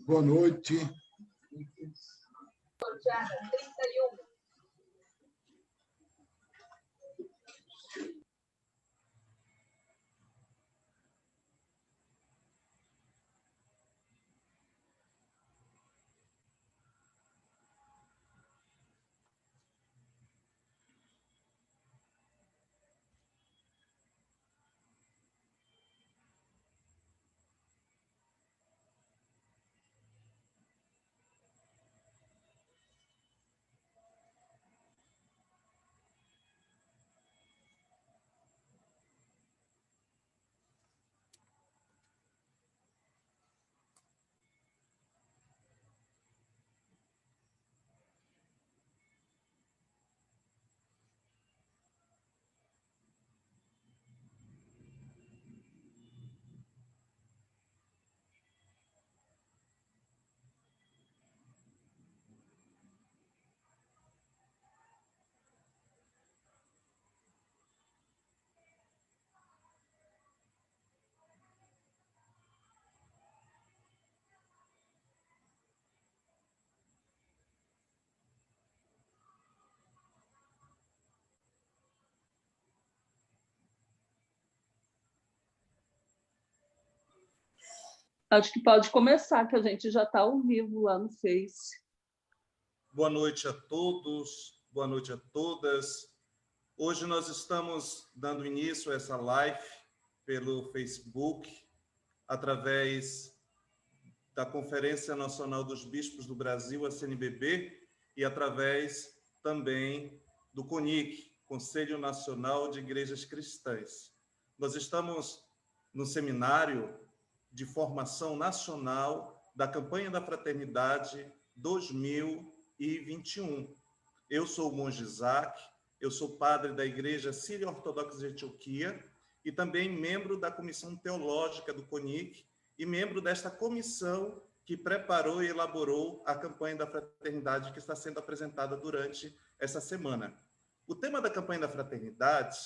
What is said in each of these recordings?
Boa noite. Acho que pode começar, que a gente já está ao vivo lá no Face. Boa noite a todos, boa noite a todas. Hoje nós estamos dando início a essa live pelo Facebook, através da Conferência Nacional dos Bispos do Brasil, a CNBB, e através também do CONIC, Conselho Nacional de Igrejas Cristãs. Nós estamos no seminário de formação nacional da Campanha da Fraternidade 2021. Eu sou o monge Isaac, eu sou padre da Igreja Sírio-Ortodoxa de Antioquia e também membro da Comissão Teológica do CONIC e membro desta comissão que preparou e elaborou a Campanha da Fraternidade que está sendo apresentada durante essa semana. O tema da Campanha da Fraternidade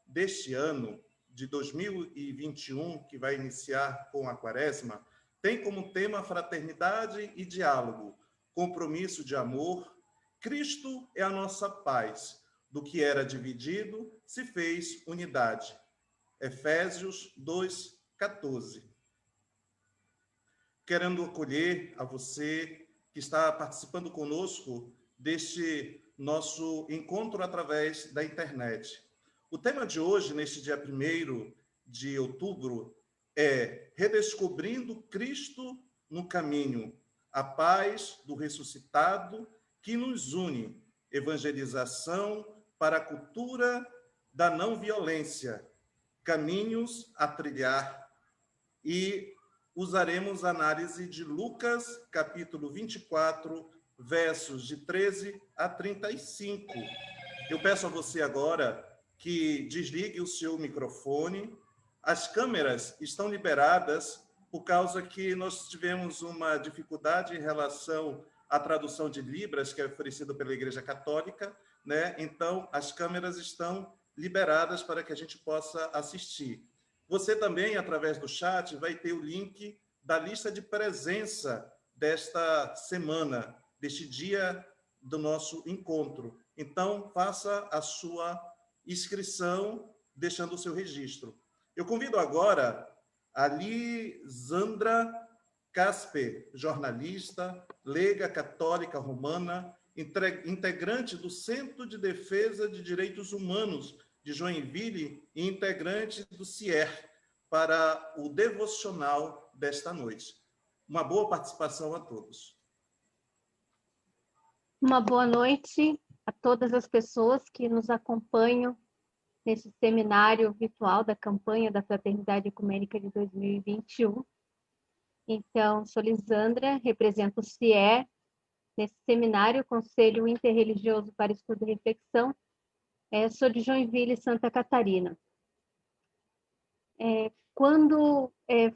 deste ano, de 2021, que vai iniciar com a Quaresma, tem como tema fraternidade e diálogo, compromisso de amor. Cristo é a nossa paz. Do que era dividido, se fez unidade. Efésios 2:14. Querendo acolher a você que está participando conosco deste nosso encontro através da internet. O tema de hoje, neste dia 1º de outubro, é Redescobrindo Cristo no Caminho, a paz do ressuscitado que nos une, evangelização para a cultura da não violência, caminhos a trilhar. E usaremos a análise de Lucas, capítulo 24, versos de 13 a 35. Eu peço a você agora que desligue o seu microfone. As câmeras estão liberadas por causa que nós tivemos uma dificuldade em relação à tradução de Libras, que é oferecida pela Igreja Católica, né? Então, as câmeras estão liberadas para que a gente possa assistir. Você também, através do chat, vai ter o link da lista de presença desta semana, deste dia do nosso encontro. Então, faça a sua inscrição, deixando o seu registro. Eu convido agora a Lisandra Casper, jornalista, leiga católica romana, integrante do Centro de Defesa de Direitos Humanos de Joinville e integrante do CIER, para o devocional desta noite. Uma boa participação a todos. Uma boa noite a todas as pessoas que nos acompanham nesse seminário virtual da Campanha da Fraternidade Ecumênica de 2021. Então, sou Lisandra, represento o CIER nesse seminário, Conselho Interreligioso para Estudo e Reflexão. Sou de Joinville, Santa Catarina. Quando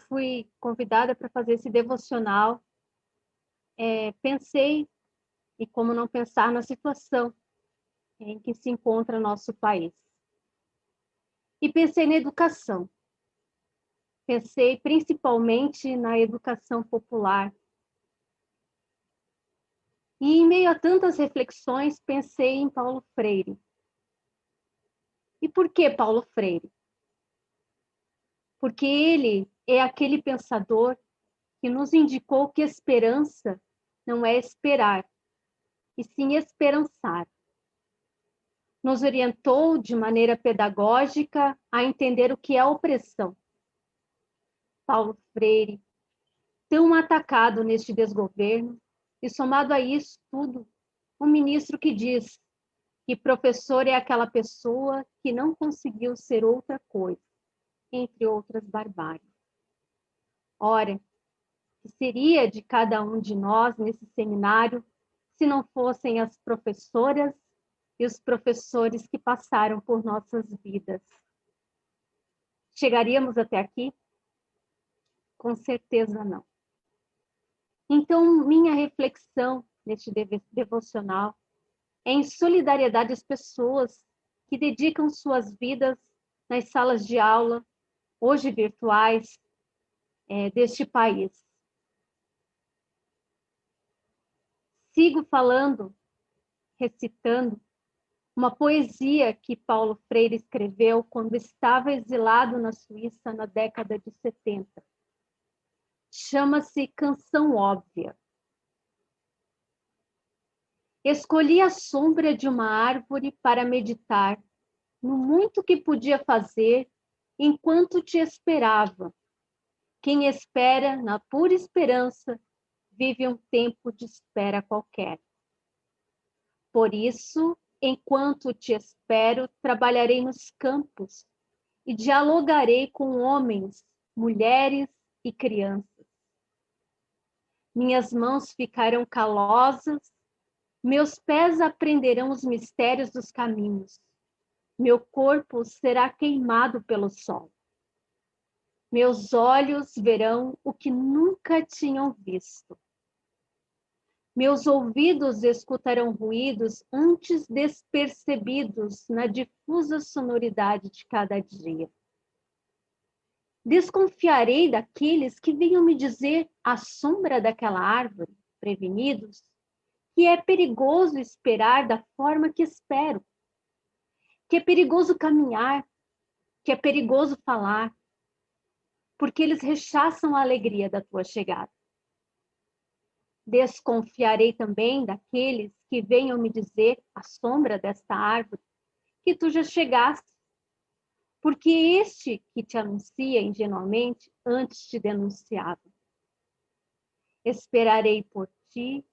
fui convidada para fazer esse devocional, pensei, e como não pensar na situação em que se encontra nosso país. E pensei na educação. Pensei principalmente na educação popular. E, em meio a tantas reflexões, pensei em Paulo Freire. E por que Paulo Freire? Porque ele é aquele pensador que nos indicou que esperança não é esperar, e sim esperançar. Nos orientou de maneira pedagógica a entender o que é opressão. Paulo Freire, tão atacado neste desgoverno, e somado a isso tudo, um ministro que diz que professor é aquela pessoa que não conseguiu ser outra coisa, entre outras barbáries. Ora, que seria de cada um de nós nesse seminário se não fossem as professoras e os professores que passaram por nossas vidas? Chegaríamos até aqui? Com certeza não. Então, minha reflexão neste devocional é em solidariedade às pessoas que dedicam suas vidas nas salas de aula, hoje virtuais, deste país. Sigo falando, recitando, uma poesia que Paulo Freire escreveu quando estava exilado na Suíça na década de 70. Chama-se Canção Óbvia. Escolhi a sombra de uma árvore para meditar no muito que podia fazer enquanto te esperava. Quem espera na pura esperança vive um tempo de espera qualquer. Por isso, enquanto te espero, trabalharei nos campos e dialogarei com homens, mulheres e crianças. Minhas mãos ficarão calosas, meus pés aprenderão os mistérios dos caminhos. Meu corpo será queimado pelo sol. Meus olhos verão o que nunca tinham visto. Meus ouvidos escutarão ruídos antes despercebidos na difusa sonoridade de cada dia. Desconfiarei daqueles que venham me dizer à sombra daquela árvore, prevenidos, que é perigoso esperar da forma que espero, que é perigoso caminhar, que é perigoso falar, porque eles rechaçam a alegria da tua chegada. Desconfiarei também daqueles que venham me dizer à sombra desta árvore que tu já chegaste, porque este que te anuncia ingenuamente antes te denunciava. Esperarei por ti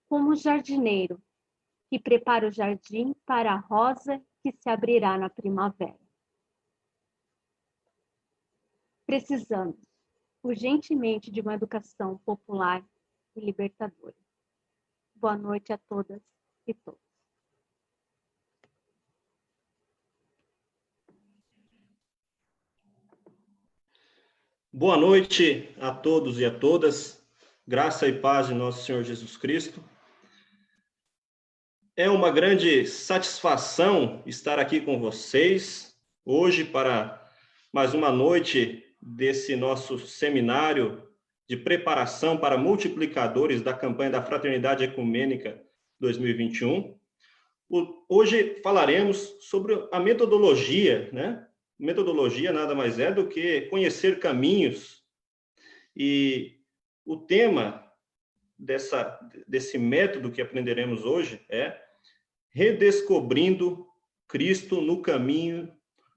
como jardineiro que prepara o jardim para a rosa que se abrirá na primavera. Precisamos urgentemente de uma educação popular e libertadora. Boa noite a todas e todos. Boa noite a todos e a todas. Graça e paz de nosso Senhor Jesus Cristo. É uma grande satisfação estar aqui com vocês hoje para mais uma noite desse nosso seminário de preparação para multiplicadores da campanha da Fraternidade Ecumênica 2021. Hoje falaremos sobre a metodologia, né? Metodologia nada mais é do que conhecer caminhos. E o tema desse método que aprenderemos hoje é redescobrindo Cristo no caminho,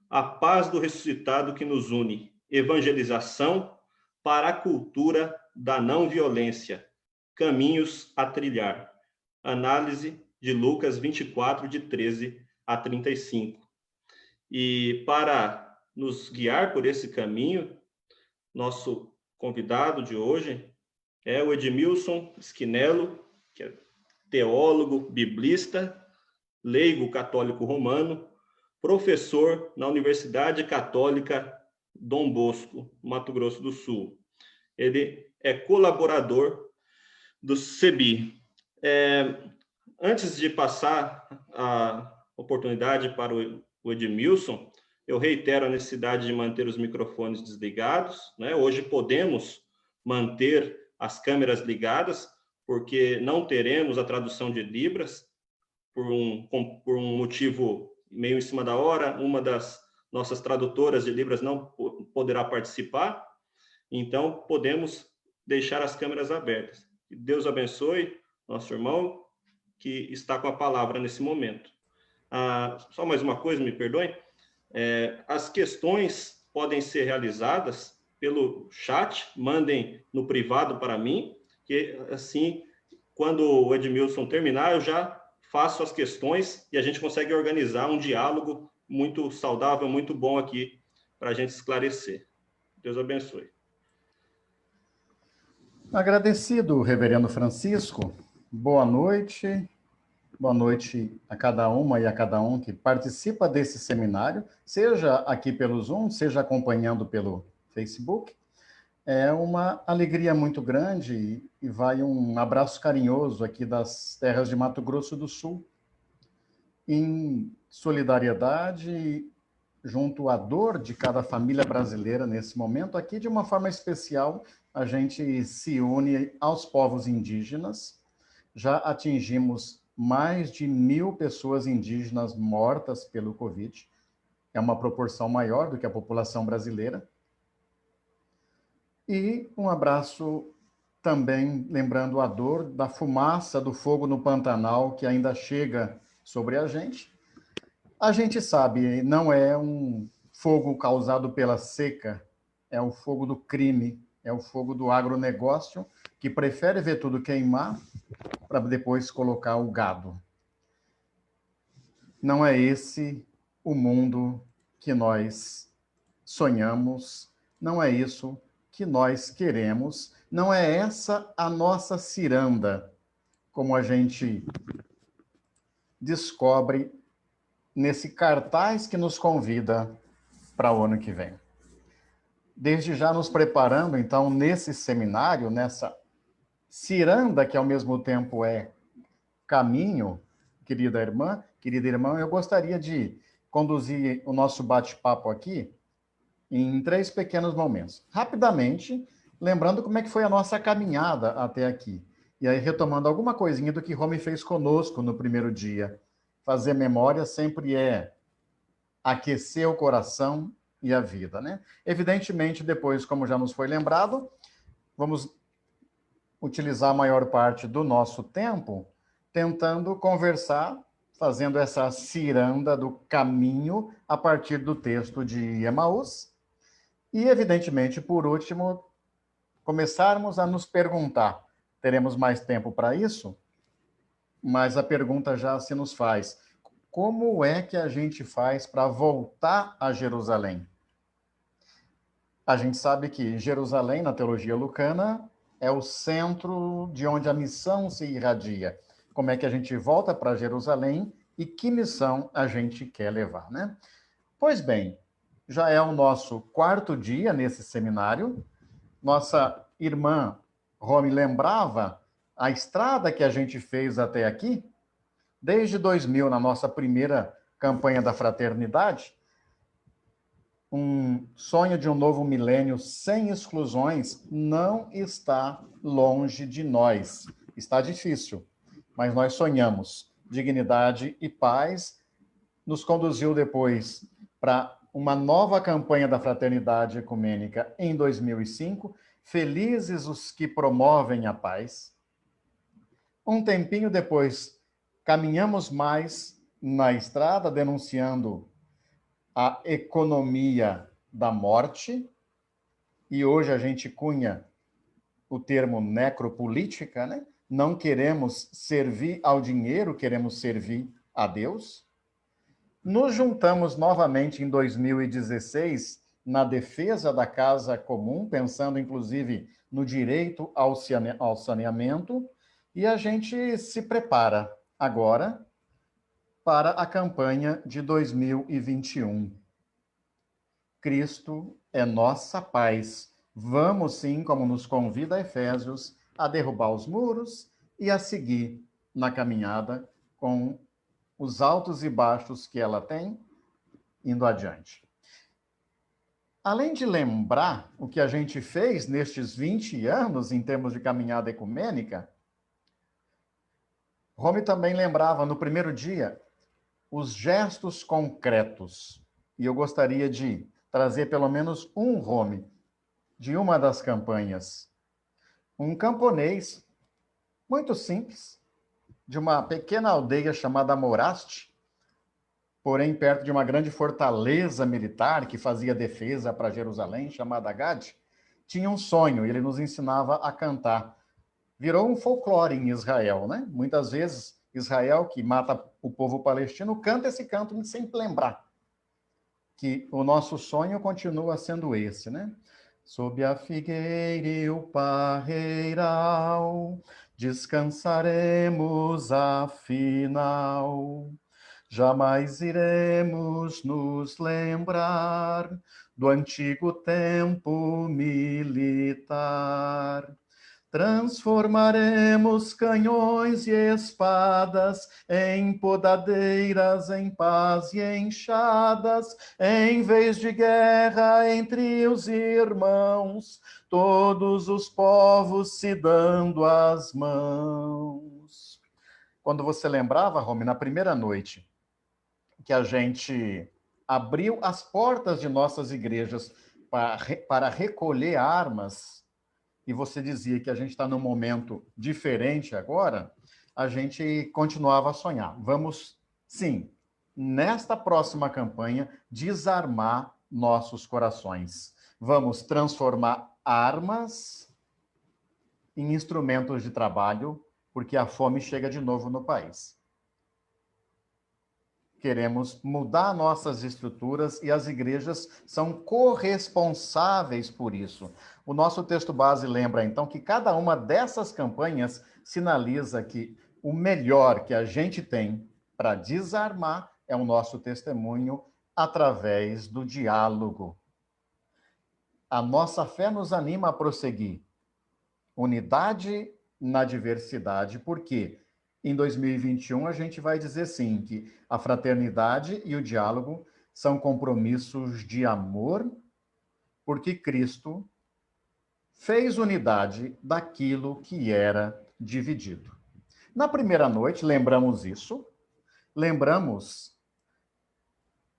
a paz do ressuscitado que nos une. Evangelização para a cultura da não violência. Caminhos a trilhar. Análise de Lucas 24, de 13 a 35. E para nos guiar por esse caminho, nosso convidado de hoje é o Edmilson Schinello, que é teólogo, biblista, leigo católico romano, professor na Universidade Católica Dom Bosco, Mato Grosso do Sul. Ele é colaborador do CEBI. Antes de passar a oportunidade para o Edmilson, eu reitero a necessidade de manter os microfones desligados, né? Hoje podemos manter as câmeras ligadas, porque não teremos a tradução de Libras, por um motivo meio em cima da hora, uma das nossas tradutoras de Libras não poderá participar, então podemos deixar as câmeras abertas. Que Deus abençoe nosso irmão que está com a palavra nesse momento. Só mais uma coisa, me perdoem. As questões podem ser realizadas pelo chat, mandem no privado para mim, que assim, quando o Edmilson terminar, eu já faço as questões e a gente consegue organizar um diálogo muito saudável, muito bom aqui para a gente esclarecer. Deus abençoe. Agradecido, reverendo Francisco. Boa noite. Boa noite a cada uma e a cada um que participa desse seminário, seja aqui pelo Zoom, seja acompanhando pelo Facebook. É uma alegria muito grande e vai um abraço carinhoso aqui das terras de Mato Grosso do Sul, em solidariedade junto à dor de cada família brasileira nesse momento. Aqui, de uma forma especial, a gente se une aos povos indígenas. Já atingimos mais de 1.000 pessoas indígenas mortas pelo Covid. É uma proporção maior do que a população brasileira. E um abraço também lembrando a dor da fumaça do fogo no Pantanal que ainda chega sobre a gente. A gente sabe, não é um fogo causado pela seca, é o fogo do crime, é o fogo do agronegócio, que prefere ver tudo queimar para depois colocar o gado. Não é esse o mundo que nós sonhamos, não é isso que nós queremos, não é essa a nossa ciranda, como a gente descobre nesse cartaz que nos convida para o ano que vem. Desde já nos preparando, então, nesse seminário, nessa ciranda que ao mesmo tempo é caminho, querida irmã, eu gostaria de conduzir o nosso bate-papo aqui em 3 pequenos momentos. Rapidamente, lembrando como é que foi a nossa caminhada até aqui. E aí, retomando alguma coisinha do que Rome fez conosco no primeiro dia. Fazer memória sempre é aquecer o coração e a vida, né? Evidentemente, depois, como já nos foi lembrado, vamos utilizar a maior parte do nosso tempo tentando conversar, fazendo essa ciranda do caminho a partir do texto de Emaús. E, evidentemente, por último, começarmos a nos perguntar, teremos mais tempo para isso? Mas a pergunta já se nos faz, como é que a gente faz para voltar a Jerusalém? A gente sabe que Jerusalém, na teologia lucana, é o centro de onde a missão se irradia. Como é que a gente volta para Jerusalém e que missão a gente quer levar, né? Pois bem, já é o nosso 4º dia nesse seminário. Nossa irmã Rome lembrava a estrada que a gente fez até aqui, desde 2000, na nossa primeira campanha da fraternidade, um sonho de um novo milênio sem exclusões não está longe de nós. Está difícil, mas nós sonhamos. Dignidade e paz nos conduziu depois para uma nova campanha da fraternidade ecumênica em 2005, Felizes os que promovem a paz. Um tempinho depois, caminhamos mais na estrada, denunciando a economia da morte, e hoje a gente cunha o termo necropolítica, né? Não queremos servir ao dinheiro, queremos servir a Deus. Nos juntamos novamente em 2016 na defesa da casa comum, pensando inclusive no direito ao saneamento, e a gente se prepara agora para a campanha de 2021. Cristo é nossa paz. Vamos sim, como nos convida Efésios, a derrubar os muros e a seguir na caminhada com os altos e baixos que ela tem, indo adiante. Além de lembrar o que a gente fez nestes 20 anos em termos de caminhada ecumênica, Rome também lembrava no primeiro dia os gestos concretos. E eu gostaria de trazer pelo menos um Rome de uma das campanhas. Um camponês muito simples, de uma pequena aldeia chamada Moraste, porém perto de uma grande fortaleza militar que fazia defesa para Jerusalém, chamada Gade, tinha um sonho e ele nos ensinava a cantar. Virou um folclore em Israel, né? Muitas vezes Israel, que mata o povo palestino, canta esse canto sem lembrar que o nosso sonho continua sendo esse, né? Sob a figueira e o parreiral, descansaremos afinal. Jamais iremos nos lembrar do antigo tempo militar. Transformaremos canhões e espadas em podadeiras, em paz e enxadas, em vez de guerra entre os irmãos, todos os povos se dando as mãos. Quando você lembrava, Rome, na primeira noite, que a gente abriu as portas de nossas igrejas para recolher armas, e você dizia que a gente está num momento diferente agora, a gente continuava a sonhar. Vamos, sim, nesta próxima campanha, desarmar nossos corações. Vamos transformar armas em instrumentos de trabalho, porque a fome chega de novo no país. Queremos mudar nossas estruturas e as igrejas são corresponsáveis por isso. O nosso texto base lembra, então, que cada uma dessas campanhas sinaliza que o melhor que a gente tem para desarmar é o nosso testemunho através do diálogo. A nossa fé nos anima a prosseguir. Unidade na diversidade, por quê? Em 2021, a gente vai dizer sim, que a fraternidade e o diálogo são compromissos de amor, porque Cristo fez unidade daquilo que era dividido. Na primeira noite, lembramos isso, lembramos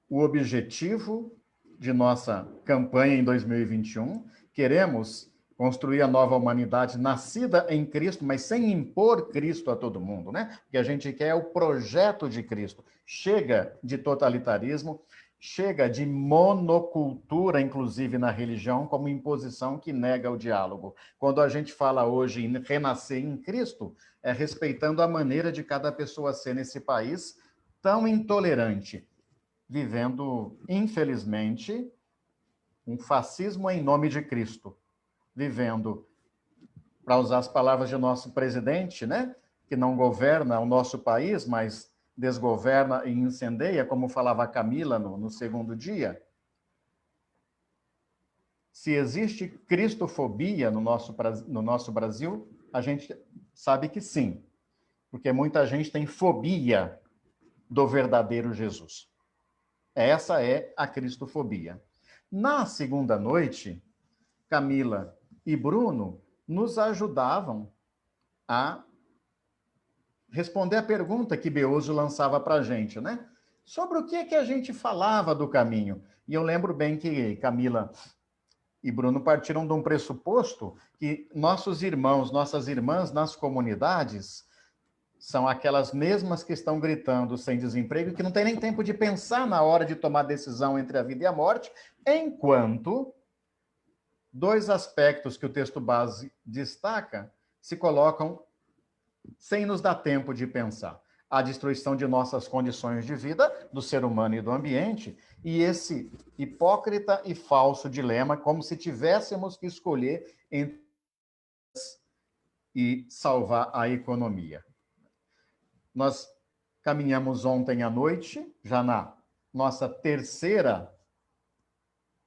o objetivo de nossa campanha em 2021, queremos construir a nova humanidade nascida em Cristo, mas sem impor Cristo a todo mundo, né? O que a gente quer é o projeto de Cristo. Chega de totalitarismo, chega de monocultura, inclusive na religião, como imposição que nega o diálogo. Quando a gente fala hoje em renascer em Cristo, é respeitando a maneira de cada pessoa ser nesse país tão intolerante, vivendo, infelizmente, um fascismo em nome de Cristo. Vivendo, para usar as palavras de nosso presidente, né, que não governa o nosso país, mas desgoverna e incendeia, como falava a Camila no segundo dia. Se existe cristofobia no nosso Brasil, a gente sabe que sim, porque muita gente tem fobia do verdadeiro Jesus. Essa é a cristofobia. Na segunda noite, Camila e Bruno nos ajudavam a responder a pergunta que Beoso lançava para a gente, né? Sobre o que a gente falava do caminho. E eu lembro bem que Camila e Bruno partiram de um pressuposto que nossos irmãos, nossas irmãs nas comunidades são aquelas mesmas que estão gritando sem desemprego e que não tem nem tempo de pensar na hora de tomar decisão entre a vida e a morte, enquanto dois aspectos que o texto base destaca se colocam sem nos dar tempo de pensar. A destruição de nossas condições de vida, do ser humano e do ambiente, e esse hipócrita e falso dilema, como se tivéssemos que escolher entre e salvar a economia. Nós caminhamos ontem à noite, já na nossa terceira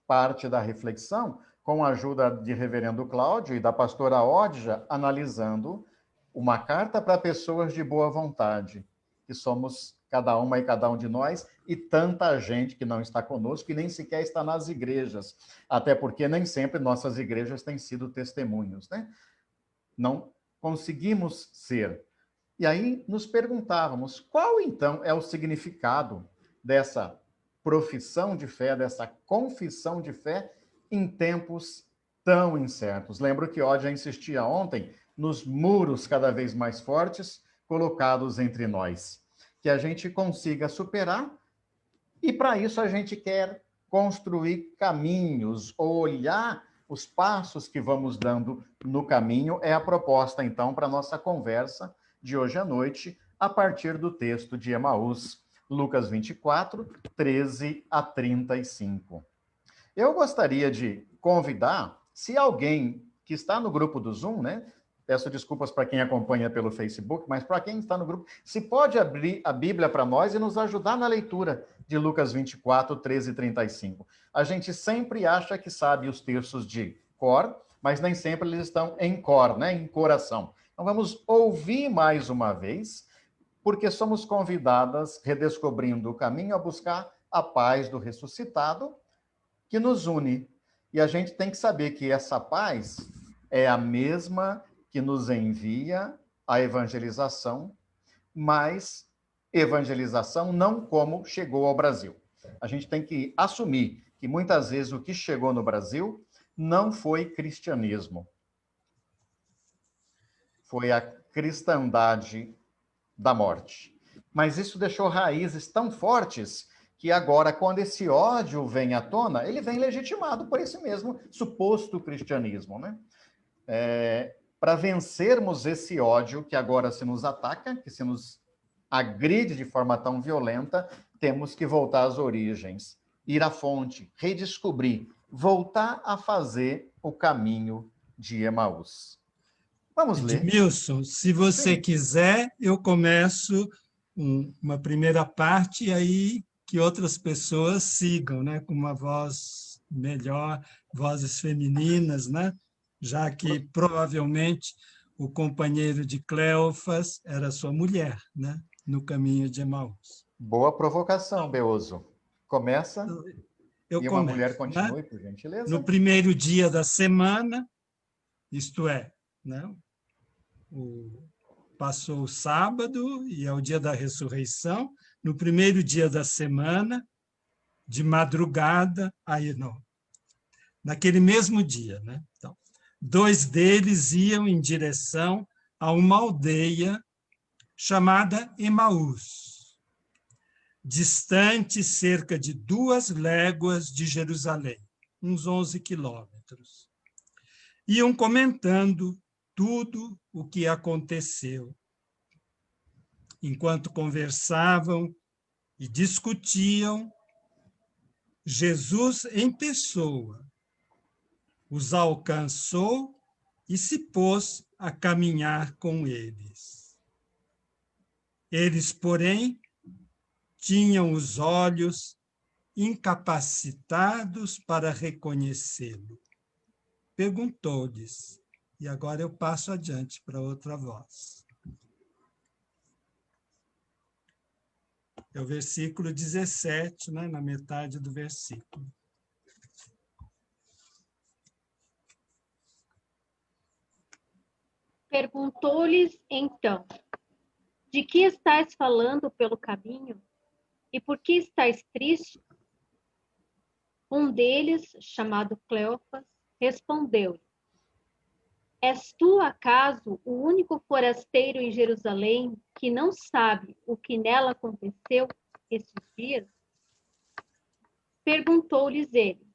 parte da reflexão, com a ajuda de reverendo Cláudio e da pastora Odja, analisando uma carta para pessoas de boa vontade, que somos cada uma e cada um de nós, e tanta gente que não está conosco e nem sequer está nas igrejas, até porque nem sempre nossas igrejas têm sido testemunhos, né? Não conseguimos ser. E aí nos perguntávamos, qual então é o significado dessa profissão de fé, dessa confissão de fé em tempos tão incertos? Lembro que Odd já insistia ontem nos muros cada vez mais fortes colocados entre nós, que a gente consiga superar, e para isso a gente quer construir caminhos, olhar os passos que vamos dando no caminho. É a proposta, então, para a nossa conversa de hoje à noite, a partir do texto de Emaús, Lucas 24, 13 a 35. Eu gostaria de convidar, se alguém que está no grupo do Zoom, né? Peço desculpas para quem acompanha pelo Facebook, mas para quem está no grupo, se pode abrir a Bíblia para nós e nos ajudar na leitura de Lucas 24, 13 e 35. A gente sempre acha que sabe os textos de cor, mas nem sempre eles estão em cor, né? Em coração. Então vamos ouvir mais uma vez, porque somos convidadas, redescobrindo o caminho, a buscar a paz do ressuscitado, que nos une. E a gente tem que saber que essa paz é a mesma que nos envia a evangelização, mas evangelização não como chegou ao Brasil. A gente tem que assumir que muitas vezes o que chegou no Brasil não foi cristianismo. Foi a cristandade da morte. Mas isso deixou raízes tão fortes que agora, quando esse ódio vem à tona, ele vem legitimado por esse mesmo suposto cristianismo, né? Para vencermos esse ódio que agora se nos ataca, que se nos agride de forma tão violenta, temos que voltar às origens, ir à fonte, redescobrir, voltar a fazer o caminho de Emaús. Vamos ler. Edmilson, se você Sim. quiser, eu começo uma primeira parte e aí que outras pessoas sigam, né, com uma voz melhor, vozes femininas, né, já que provavelmente o companheiro de Cleófas era sua mulher, né, no caminho de Emaús. Boa provocação, Beoso. Começa Eu e uma começo, mulher continue, né? por gentileza. No primeiro dia da semana, isto é, né, passou o sábado e é o dia da ressurreição. No primeiro dia da semana, de madrugada, aí não, naquele mesmo dia, né? Então, 2 deles iam em direção a uma aldeia chamada Emaús, distante cerca de 2 léguas de Jerusalém, uns 11 quilômetros. Iam comentando tudo o que aconteceu. Enquanto conversavam e discutiam, Jesus em pessoa os alcançou e se pôs a caminhar com eles. Eles, porém, tinham os olhos incapacitados para reconhecê-lo. Perguntou-lhes, e agora eu passo adiante para outra voz. É o versículo 17, né, na metade do versículo. Perguntou-lhes então: de que estáis falando pelo caminho? E por que estáis tristes? Um deles, chamado Cleófas, respondeu-lhe: és tu, acaso, o único forasteiro em Jerusalém que não sabe o que nela aconteceu esses dias? Perguntou-lhes ele: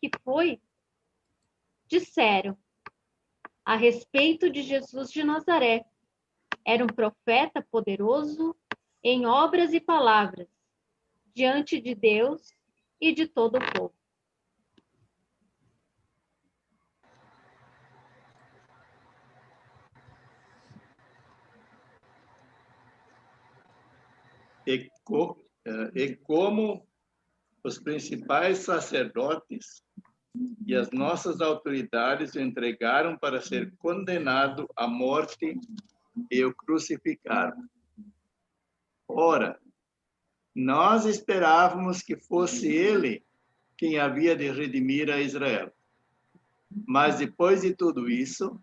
que foi? Disseram: a respeito de Jesus de Nazaré. Era um profeta poderoso em obras e palavras, diante de Deus e de todo o povo. E como os principais sacerdotes e as nossas autoridades o entregaram para ser condenado à morte e o crucificaram. Ora, Nós esperávamos que fosse ele quem havia de redimir a Israel. Mas depois de tudo isso,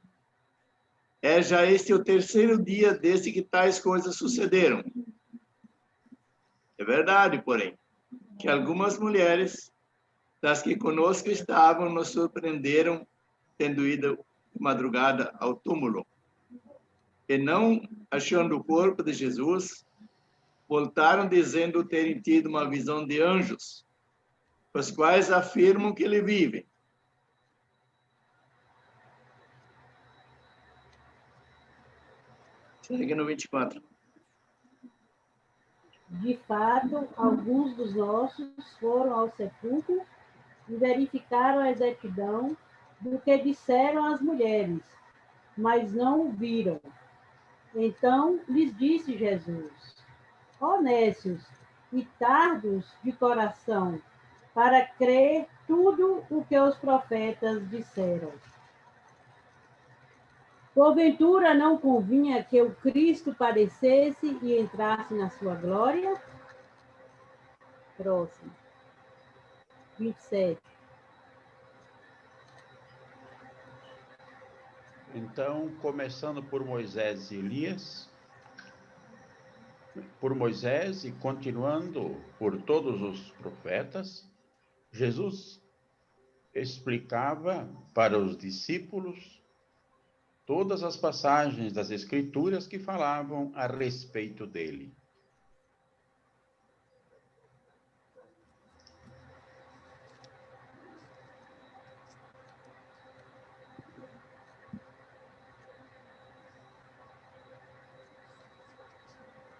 é já este o terceiro dia desde que tais coisas sucederam. É verdade, porém, que algumas mulheres das que conosco estavam nos surpreenderam tendo ido de madrugada ao túmulo. E não achando o corpo de Jesus, voltaram dizendo terem tido uma visão de anjos, os quais afirmam que ele vive. Segue no 24. De fato, alguns dos nossos foram ao sepulcro e verificaram a exatidão do que disseram as mulheres, mas não o viram. Então lhes disse Jesus: ó nécios e tardos de coração, para crer tudo o que os profetas disseram. Porventura não convinha que o Cristo padecesse e entrasse na sua glória? Próximo. 27. Então, começando por Moisés e Elias, por Moisés e continuando por todos os profetas, Jesus explicava para os discípulos todas as passagens das Escrituras que falavam a respeito dele.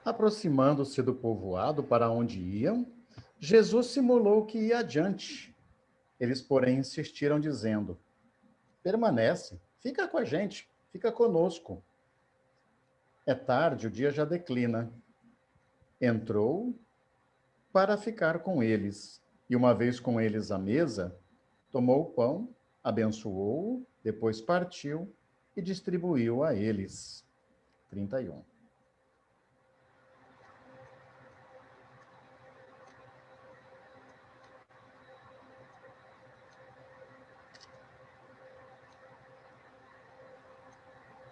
Aproximando-se do povoado para onde iam, Jesus simulou que ia adiante. Eles, porém, insistiram, dizendo: permanece, fica com a gente, fica conosco. É tarde, o dia já declina. Entrou para ficar com eles, e uma vez com eles à mesa, tomou o pão, abençoou-o, depois partiu e distribuiu a eles. 31.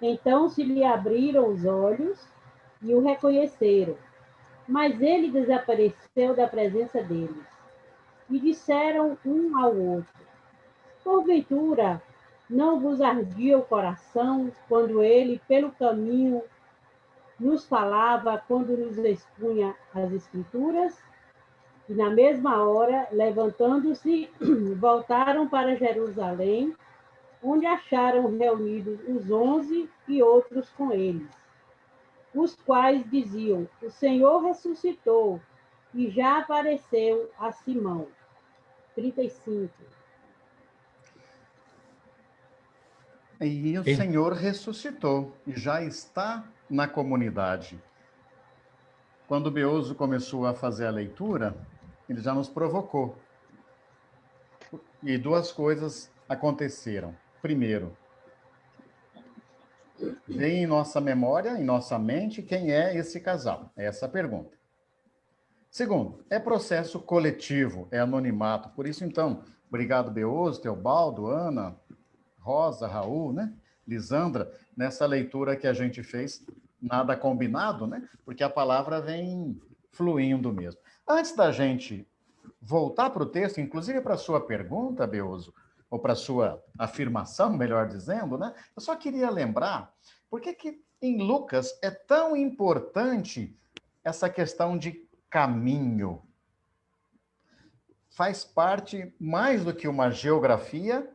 Então se lhe abriram os olhos e o reconheceram, mas ele desapareceu da presença deles. E disseram um ao outro: porventura, não vos ardia o coração quando ele, pelo caminho, nos falava, quando nos expunha as Escrituras? E na mesma hora, levantando-se, voltaram para Jerusalém, onde acharam reunidos os 11 e outros com eles, os quais diziam: o Senhor ressuscitou e já apareceu a Simão. 35. E o Senhor ressuscitou e já está na comunidade. Quando o Beoso começou a fazer a leitura, ele já nos provocou. E duas coisas aconteceram. Primeiro, vem em nossa memória, em nossa mente, quem é esse casal? É essa a pergunta. Segundo, é processo coletivo, é anonimato. Por isso, então, obrigado, Beoso, Teobaldo, Ana, Rosa, Raul, né? Lisandra, nessa leitura que a gente fez, nada combinado, né? Porque a palavra vem fluindo mesmo. Antes da gente voltar para o texto, inclusive para a sua pergunta, Beoso, ou para a sua afirmação, melhor dizendo, né? Eu só queria lembrar, por que em Lucas é tão importante essa questão de caminho? Faz parte, mais do que uma geografia,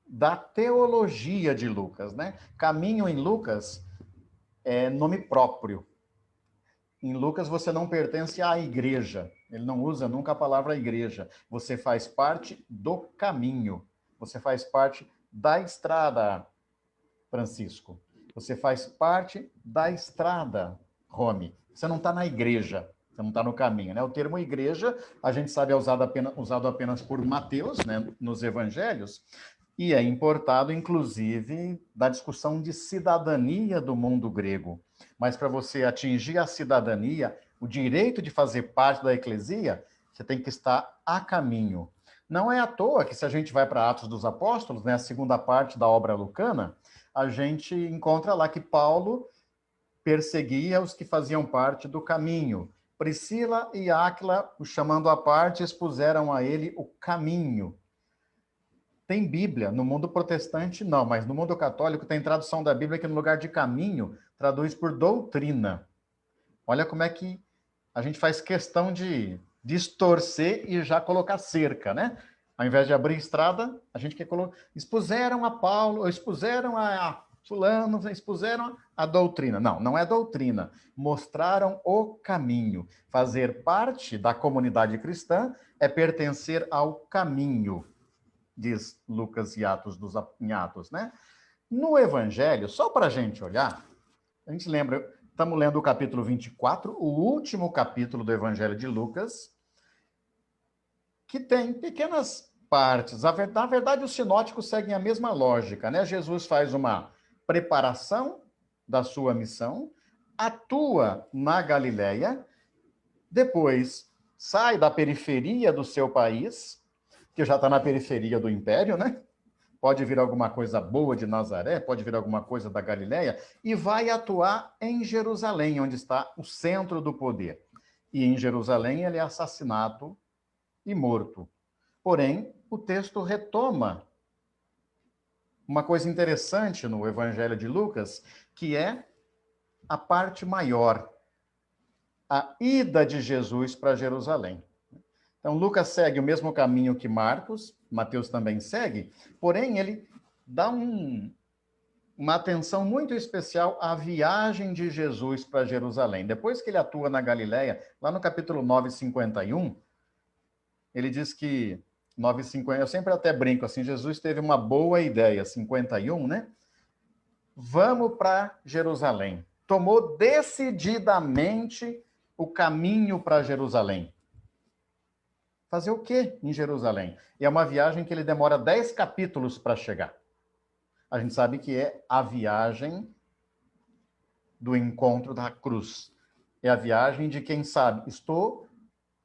da teologia de Lucas, né? Caminho em Lucas é nome próprio. Em Lucas você não pertence à igreja. Ele não usa nunca a palavra igreja. Você faz parte do caminho. Você faz parte da estrada, Francisco. Você faz parte da estrada, Rome. Você não está na igreja. Você não está no caminho, né? O termo igreja, a gente sabe, é usado apenas por Mateus, né? Nos evangelhos, e é importado, inclusive, da discussão de cidadania do mundo grego. Mas para você atingir a cidadania, o direito de fazer parte da eclesia, você tem que estar a caminho. Não é à toa que, se a gente vai para Atos dos Apóstolos, né, a segunda parte da obra lucana, a gente encontra lá que Paulo perseguia os que faziam parte do caminho. Priscila e Áquila, o chamando à parte, expuseram a ele o caminho. Tem Bíblia, no mundo protestante não, mas no mundo católico tem tradução da Bíblia que no lugar de caminho, traduz por doutrina. Olha como é que a gente faz questão de distorcer e já colocar cerca, né? Ao invés de abrir estrada, a gente quer colocar... Expuseram a Paulo, expuseram a fulano, expuseram a doutrina. Não, não é doutrina. Mostraram o caminho. Fazer parte da comunidade cristã é pertencer ao caminho, diz Lucas em Atos, né? No Evangelho, só para a gente olhar, a gente lembra, estamos lendo o capítulo 24, o último capítulo do Evangelho de Lucas, que tem pequenas partes. Na verdade, os sinóticos seguem a mesma lógica, né? Jesus faz uma preparação da sua missão, atua na Galileia, depois sai da periferia do seu país, que já está na periferia do império, né? Pode vir alguma coisa boa de Nazaré, pode vir alguma coisa da Galileia, e vai atuar em Jerusalém, onde está o centro do poder. E em Jerusalém ele é assassinado e morto. Porém, o texto retoma uma coisa interessante no Evangelho de Lucas, que é a parte maior, a ida de Jesus para Jerusalém. Então, Lucas segue o mesmo caminho que Marcos, Mateus também segue, porém, ele dá uma atenção muito especial à viagem de Jesus para Jerusalém. Depois que ele atua na Galileia, lá no capítulo 9, 51, ele diz que 9,50, eu sempre até brinco assim, Jesus teve uma boa ideia, 51, né? Vamos para Jerusalém. Tomou decididamente o caminho para Jerusalém. Fazer o quê em Jerusalém? E é uma viagem que ele demora 10 capítulos para chegar. A gente sabe que é a viagem do encontro da cruz. É a viagem de quem sabe, estou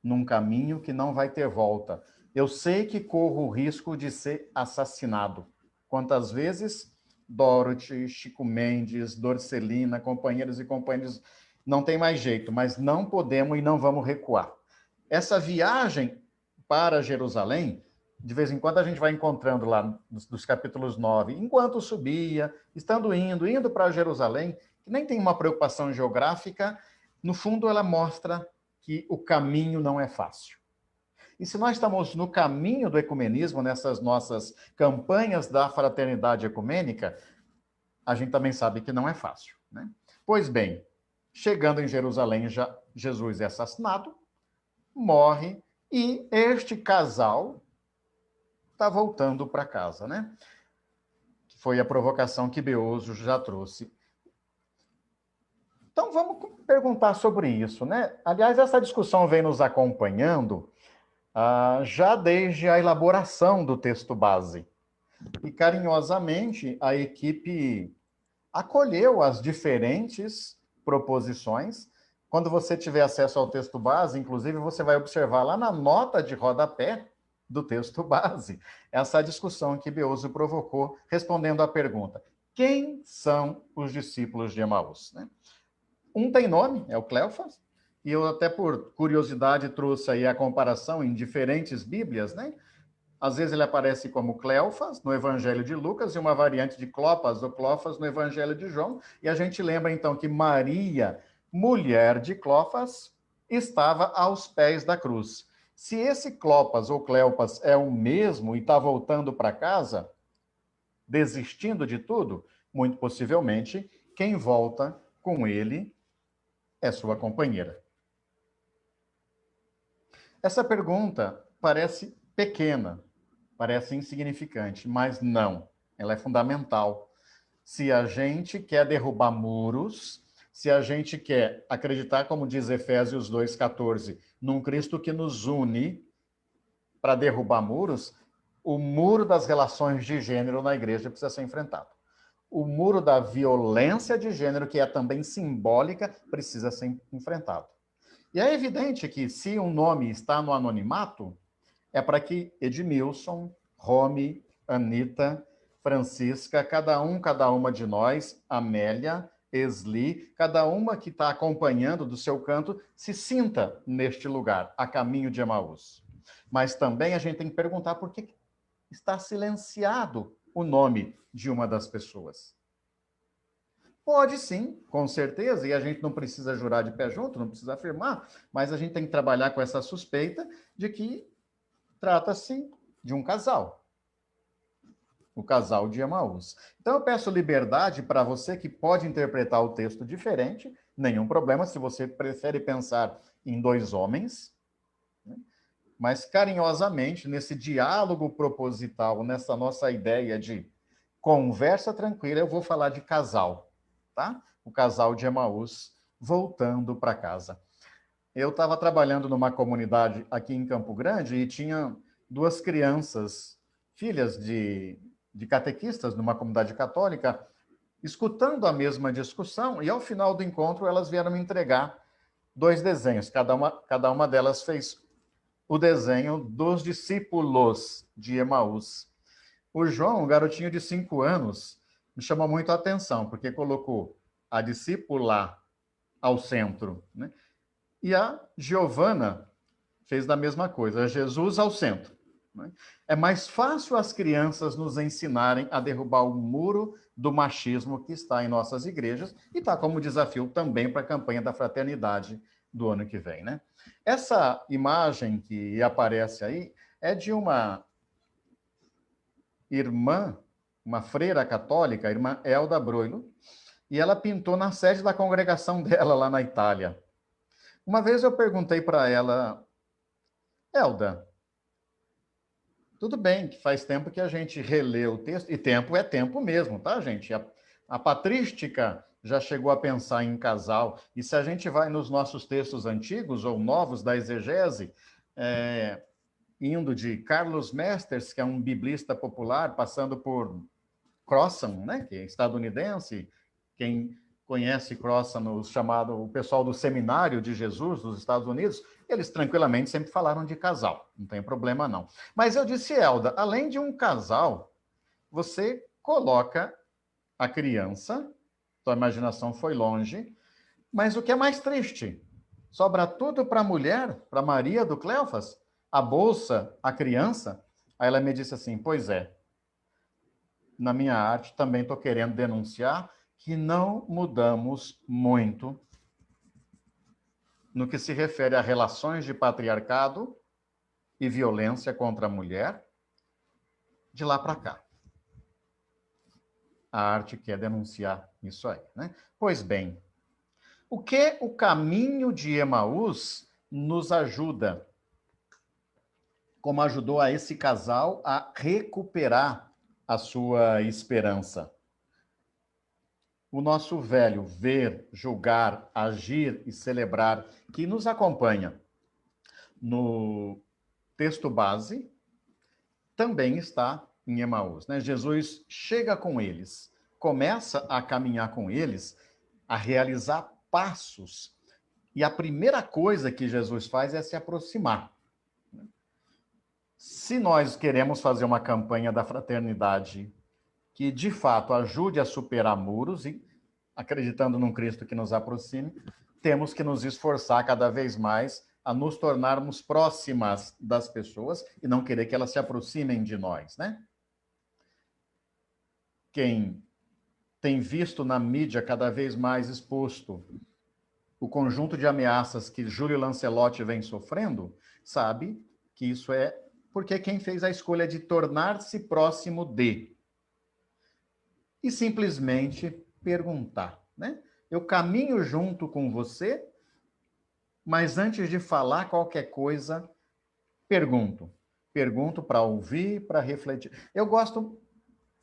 num caminho que não vai ter volta. Eu sei que corro o risco de ser assassinado. Quantas vezes Dorothy, Chico Mendes, Dorcelina, companheiros e companheiros, não tem mais jeito, mas não podemos e não vamos recuar. Essa viagem para Jerusalém, de vez em quando a gente vai encontrando lá nos capítulos 9, enquanto subia, estando indo para Jerusalém, que nem tem uma preocupação geográfica, no fundo ela mostra que o caminho não é fácil. E se nós estamos no caminho do ecumenismo, nessas nossas campanhas da fraternidade ecumênica, a gente também sabe que não é fácil, né? Pois bem, chegando em Jerusalém, Jesus é assassinado, morre, e este casal está voltando para casa, né? Foi a provocação que Beoso já trouxe. Então, vamos perguntar sobre isso, né? Aliás, essa discussão vem nos acompanhando já desde a elaboração do texto base. E, carinhosamente, a equipe acolheu as diferentes proposições. Quando você tiver acesso ao texto base, inclusive, você vai observar lá na nota de rodapé do texto base essa discussão que Beoso provocou, respondendo à pergunta: quem são os discípulos de Emaús? Né? Um tem nome, é o Cleofas, e eu até por curiosidade trouxe aí a comparação em diferentes bíblias, né? Às vezes ele aparece como Cleofas no Evangelho de Lucas e uma variante de Clopas ou Clofas no Evangelho de João, e a gente lembra então que Maria, mulher de Clofas, estava aos pés da cruz. Se esse Clopas ou Cleopas é o mesmo e está voltando para casa, desistindo de tudo, muito possivelmente quem volta com ele é sua companheira. Essa pergunta parece pequena, parece insignificante, mas não, ela é fundamental. Se a gente quer derrubar muros, se a gente quer acreditar, como diz Efésios 2,14, num Cristo que nos une para derrubar muros, o muro das relações de gênero na igreja precisa ser enfrentado. O muro da violência de gênero, que é também simbólica, precisa ser enfrentado. E é evidente que se um nome está no anonimato, é para que Edmilson, Rome, Anita, Francisca, cada uma de nós, Amélia, Esli, cada uma que está acompanhando do seu canto, se sinta neste lugar, a caminho de Emaús. Mas também a gente tem que perguntar por que está silenciado o nome de uma das pessoas. Pode sim, com certeza, e a gente não precisa jurar de pé junto, não precisa afirmar, mas a gente tem que trabalhar com essa suspeita de que trata-se de um casal. O casal de Emaús. Então, eu peço liberdade para você que pode interpretar o texto diferente, nenhum problema se você prefere pensar em dois homens, né? Mas carinhosamente, nesse diálogo proposital, nessa nossa ideia de conversa tranquila, eu vou falar de casal, tá? O casal de Emaús voltando para casa. Eu estava trabalhando numa comunidade aqui em Campo Grande e tinha duas crianças, filhas de catequistas numa comunidade católica, escutando a mesma discussão, e ao final do encontro elas vieram me entregar dois desenhos. Cada uma delas fez o desenho dos discípulos de Emaús. O João, um garotinho de 5 anos, me chamou muito a atenção, porque colocou a discípula ao centro, né? E a Giovana fez da mesma coisa, Jesus ao centro. É mais fácil as crianças nos ensinarem a derrubar o muro do machismo que está em nossas igrejas e está como desafio também para a campanha da fraternidade do ano que vem, né? Essa imagem que aparece aí é de uma irmã, uma freira católica, a irmã Elda Broilo, e ela pintou na sede da congregação dela lá na Itália. Uma vez eu perguntei para ela, Elda, tudo bem que faz tempo que a gente relê o texto, e tempo é tempo mesmo, tá, gente? A patrística já chegou a pensar em casal, e se a gente vai nos nossos textos antigos ou novos da exegese, indo de Carlos Mesters, que é um biblista popular, passando por Crossan, né, que é estadunidense, quem conhece Crossan, o pessoal do Seminário de Jesus dos Estados Unidos, eles tranquilamente sempre falaram de casal, não tem problema não. Mas eu disse, Elda, além de um casal, você coloca a criança, sua imaginação foi longe, mas o que é mais triste? Sobra tudo para a mulher, para Maria do Cleofas, a bolsa, a criança. Aí ela me disse assim, pois é, na minha arte também estou querendo denunciar que não mudamos muito no que se refere a relações de patriarcado e violência contra a mulher de lá para cá. A arte quer denunciar isso aí, né? Pois bem, o que o caminho de Emaús nos ajuda? Como ajudou a esse casal a recuperar a sua esperança. O nosso velho ver, julgar, agir e celebrar, que nos acompanha no texto base, também está em Emaús, né? Jesus chega com eles, começa a caminhar com eles, a realizar passos. E a primeira coisa que Jesus faz é se aproximar. Se nós queremos fazer uma campanha da fraternidade que, de fato, ajude a superar muros e, acreditando num Cristo que nos aproxime, temos que nos esforçar cada vez mais a nos tornarmos próximas das pessoas e não querer que elas se aproximem de nós, né? Quem tem visto na mídia cada vez mais exposto o conjunto de ameaças que Júlio Lancelotti vem sofrendo, sabe que isso é porque quem fez a escolha de tornar-se próximo de e simplesmente perguntar, né? Eu caminho junto com você, mas antes de falar qualquer coisa, pergunto. Pergunto para ouvir, para refletir. Eu gosto,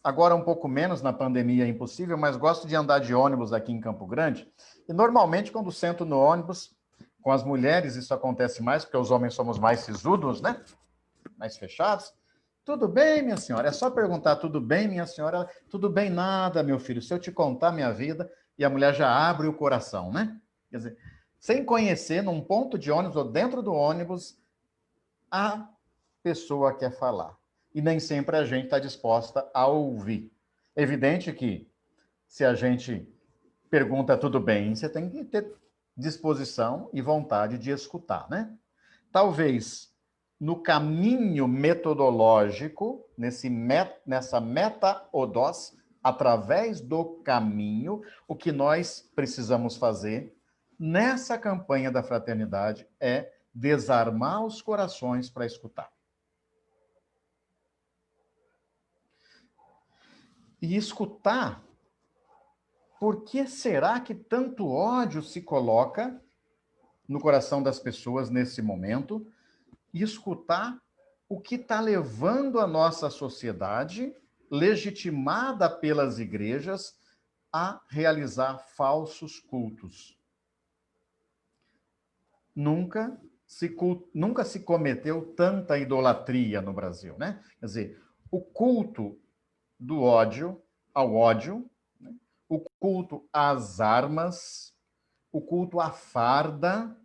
agora um pouco menos na pandemia é impossível, mas gosto de andar de ônibus aqui em Campo Grande. E normalmente quando sento no ônibus, com as mulheres isso acontece mais, porque os homens somos mais sisudos, né? Mais fechados. Tudo bem, minha senhora? É só perguntar, tudo bem, minha senhora? Tudo bem nada, meu filho. Se eu te contar minha vida, e a mulher já abre o coração, né? Quer dizer, sem conhecer, num ponto de ônibus ou dentro do ônibus, a pessoa quer falar. E nem sempre a gente está disposta a ouvir. Evidente que, se a gente pergunta tudo bem, você tem que ter disposição e vontade de escutar, né? Talvez, no caminho metodológico, nessa meta-odós, através do caminho, o que nós precisamos fazer nessa campanha da fraternidade é desarmar os corações para escutar. E escutar, por que será que tanto ódio se coloca no coração das pessoas nesse momento? E escutar o que está levando a nossa sociedade, legitimada pelas igrejas, a realizar falsos cultos. Nunca se cometeu tanta idolatria no Brasil, né? Quer dizer, o culto do ódio ao ódio, né? O culto às armas, o culto à farda,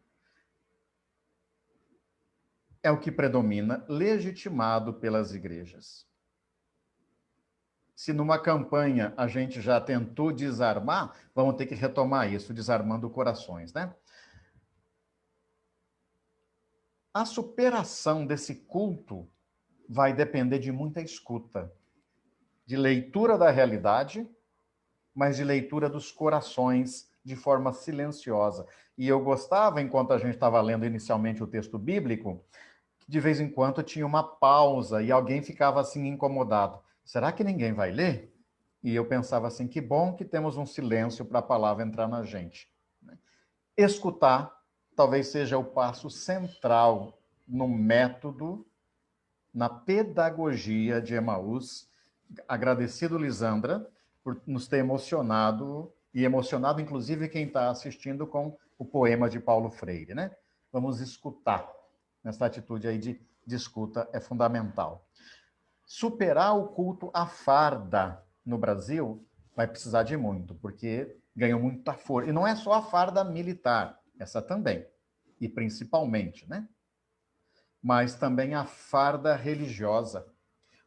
é o que predomina, legitimado pelas igrejas. Se numa campanha a gente já tentou desarmar, vamos ter que retomar isso, desarmando corações, né? A superação desse culto vai depender de muita escuta, de leitura da realidade, mas de leitura dos corações de forma silenciosa. E eu gostava, enquanto a gente estava lendo inicialmente o texto bíblico, que de vez em quando tinha uma pausa e alguém ficava assim incomodado. Será que ninguém vai ler? E eu pensava assim, que bom que temos um silêncio para a palavra entrar na gente. Escutar talvez seja o passo central no método, na pedagogia de Emaús. Agradecido, Lisandra, por nos ter emocionado, e emocionado, inclusive, quem está assistindo com o poema de Paulo Freire, né? Vamos escutar. Nessa atitude aí de escuta é fundamental. Superar o culto à farda no Brasil vai precisar de muito, porque ganhou muita força. E não é só a farda militar, essa também, e principalmente, né? Mas também a farda religiosa.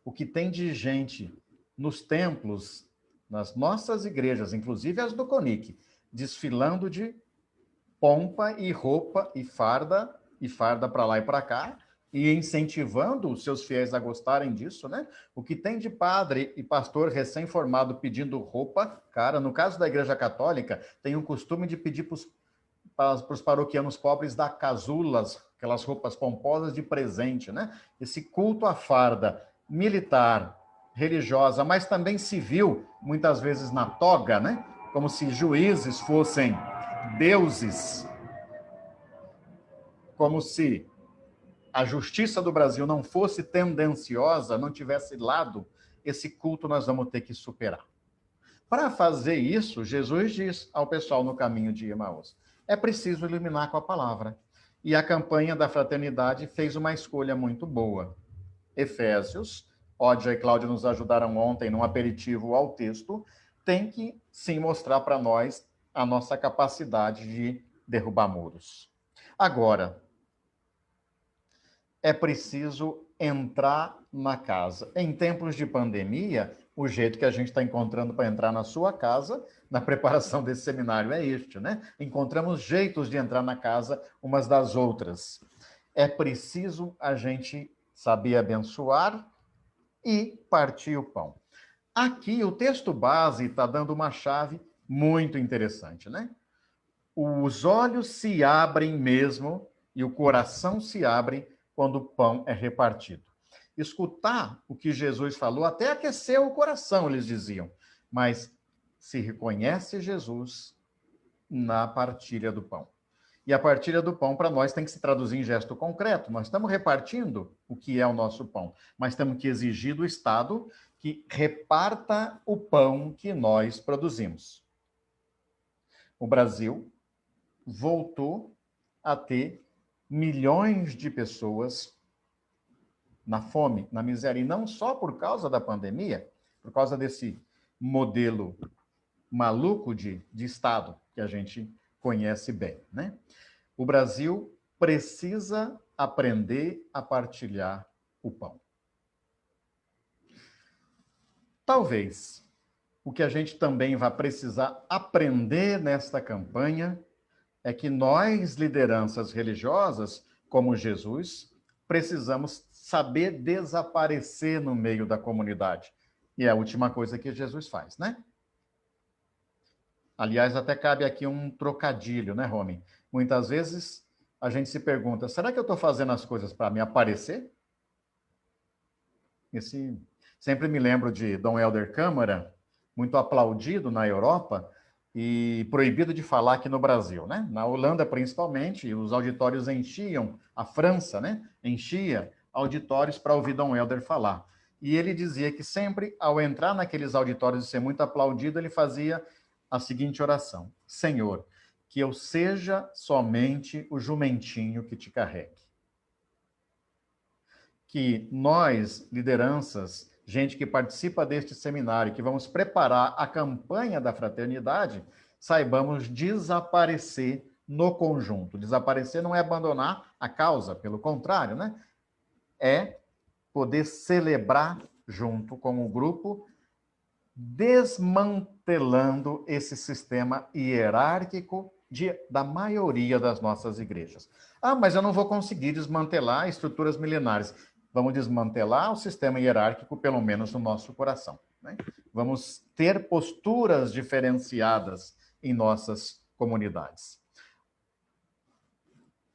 O que tem de gente nos templos, nas nossas igrejas, inclusive as do CONIC, desfilando de pompa e roupa e farda para lá e para cá, e incentivando os seus fiéis a gostarem disso, né? O que tem de padre e pastor recém-formado pedindo roupa, cara, no caso da Igreja Católica, tem o costume de pedir para os paroquianos pobres dar casulas, aquelas roupas pomposas de presente, né? Esse culto à farda militar, religiosa, mas também civil, muitas vezes na toga, né? Como se juízes fossem deuses, como se a justiça do Brasil não fosse tendenciosa, não tivesse lado, esse culto nós vamos ter que superar. Para fazer isso, Jesus diz ao pessoal no caminho de Emaús, é preciso iluminar com a palavra. E a campanha da fraternidade fez uma escolha muito boa. Efésios, Ódia e Cláudia nos ajudaram ontem num aperitivo ao texto, tem que sim mostrar para nós a nossa capacidade de derrubar muros. Agora, é preciso entrar na casa. Em tempos de pandemia, o jeito que a gente está encontrando para entrar na sua casa, na preparação desse seminário, é este, né? Encontramos jeitos de entrar na casa umas das outras. É preciso a gente saber abençoar e partir o pão. Aqui, o texto base está dando uma chave muito interessante, né? Os olhos se abrem mesmo e o coração se abre quando o pão é repartido. Escutar o que Jesus falou até aqueceu o coração, eles diziam, mas se reconhece Jesus na partilha do pão. E a partilha do pão, para nós, tem que se traduzir em gesto concreto. Nós estamos repartindo o que é o nosso pão, mas temos que exigir do Estado que reparta o pão que nós produzimos. O Brasil voltou a ter milhões de pessoas na fome, na miséria, e não só por causa da pandemia, por causa desse modelo maluco de Estado que a gente conhece bem, né? O Brasil precisa aprender a partilhar o pão. Talvez o que a gente também vai precisar aprender nesta campanha é que nós, lideranças religiosas, como Jesus, precisamos saber desaparecer no meio da comunidade. E é a última coisa que Jesus faz, né? Aliás, até cabe aqui um trocadilho, né, Romy? Muitas vezes a gente se pergunta, será que eu estou fazendo as coisas para me aparecer? Sempre me lembro de Dom Helder Câmara, muito aplaudido na Europa e proibido de falar aqui no Brasil, né? Na Holanda, principalmente, os auditórios enchiam, a França, né? Enchia auditórios para ouvir Dom Helder falar. E ele dizia que sempre, ao entrar naqueles auditórios e ser muito aplaudido, ele fazia a seguinte oração: Senhor, que eu seja somente o jumentinho que te carregue. Que nós, lideranças, gente que participa deste seminário, que vamos preparar a campanha da fraternidade, saibamos desaparecer no conjunto. Desaparecer não é abandonar a causa, pelo contrário, né? É poder celebrar junto com o grupo, desmantelando esse sistema hierárquico da maioria das nossas igrejas. Ah, mas eu não vou conseguir desmantelar estruturas milenares. Vamos desmantelar o sistema hierárquico, pelo menos no nosso coração, né? Vamos ter posturas diferenciadas em nossas comunidades.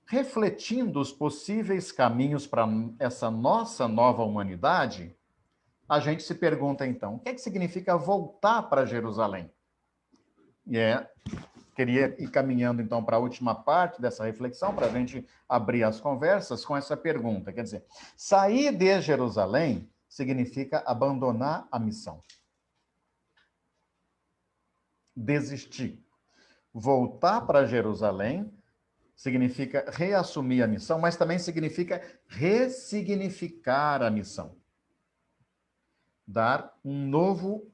Refletindo os possíveis caminhos para essa nossa nova humanidade, a gente se pergunta, então, o que é que significa voltar para Jerusalém? Queria ir caminhando, então, para a última parte dessa reflexão, para a gente abrir as conversas com essa pergunta. Quer dizer, sair de Jerusalém significa abandonar a missão. Desistir. Voltar para Jerusalém significa reassumir a missão, mas também significa ressignificar a missão. Dar um novo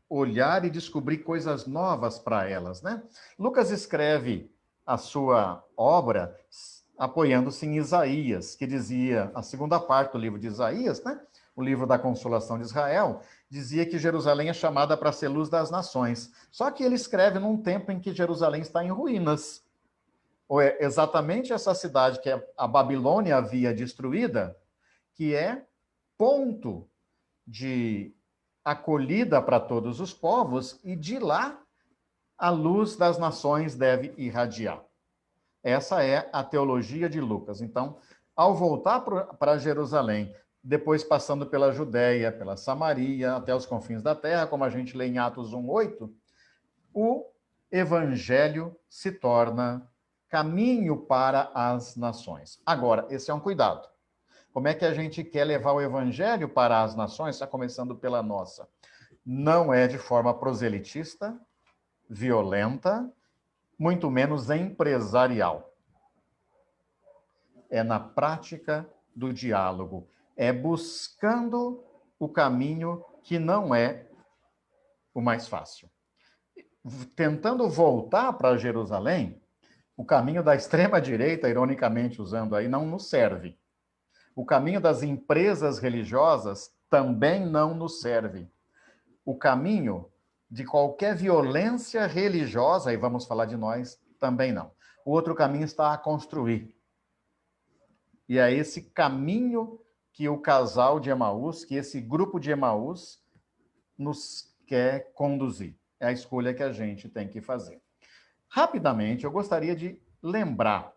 olhar e descobrir coisas novas para elas, né? Lucas escreve a sua obra apoiando-se em Isaías, que dizia, a segunda parte do livro de Isaías, né? O livro da Consolação de Israel, dizia que Jerusalém é chamada para ser luz das nações. Só que ele escreve num tempo em que Jerusalém está em ruínas. Ou é exatamente essa cidade que a Babilônia havia destruída, que é ponto de acolhida para todos os povos, e de lá a luz das nações deve irradiar. Essa é a teologia de Lucas. Então, ao voltar para Jerusalém, depois passando pela Judéia, pela Samaria, até os confins da terra, como a gente lê em Atos 1:8, o evangelho se torna caminho para as nações. Agora, esse é um cuidado. Como é que a gente quer levar o evangelho para as nações? Está começando pela nossa. Não é de forma proselitista, violenta, muito menos empresarial. É na prática do diálogo. É buscando o caminho que não é o mais fácil. Tentando voltar para Jerusalém, o caminho da extrema-direita, ironicamente usando aí, não nos serve. O caminho das empresas religiosas também não nos serve. O caminho de qualquer violência religiosa, e vamos falar de nós, também não. O outro caminho está a construir. E é esse caminho que o casal de Emaús, que esse grupo de Emaús nos quer conduzir. É a escolha que a gente tem que fazer. Rapidamente, eu gostaria de lembrar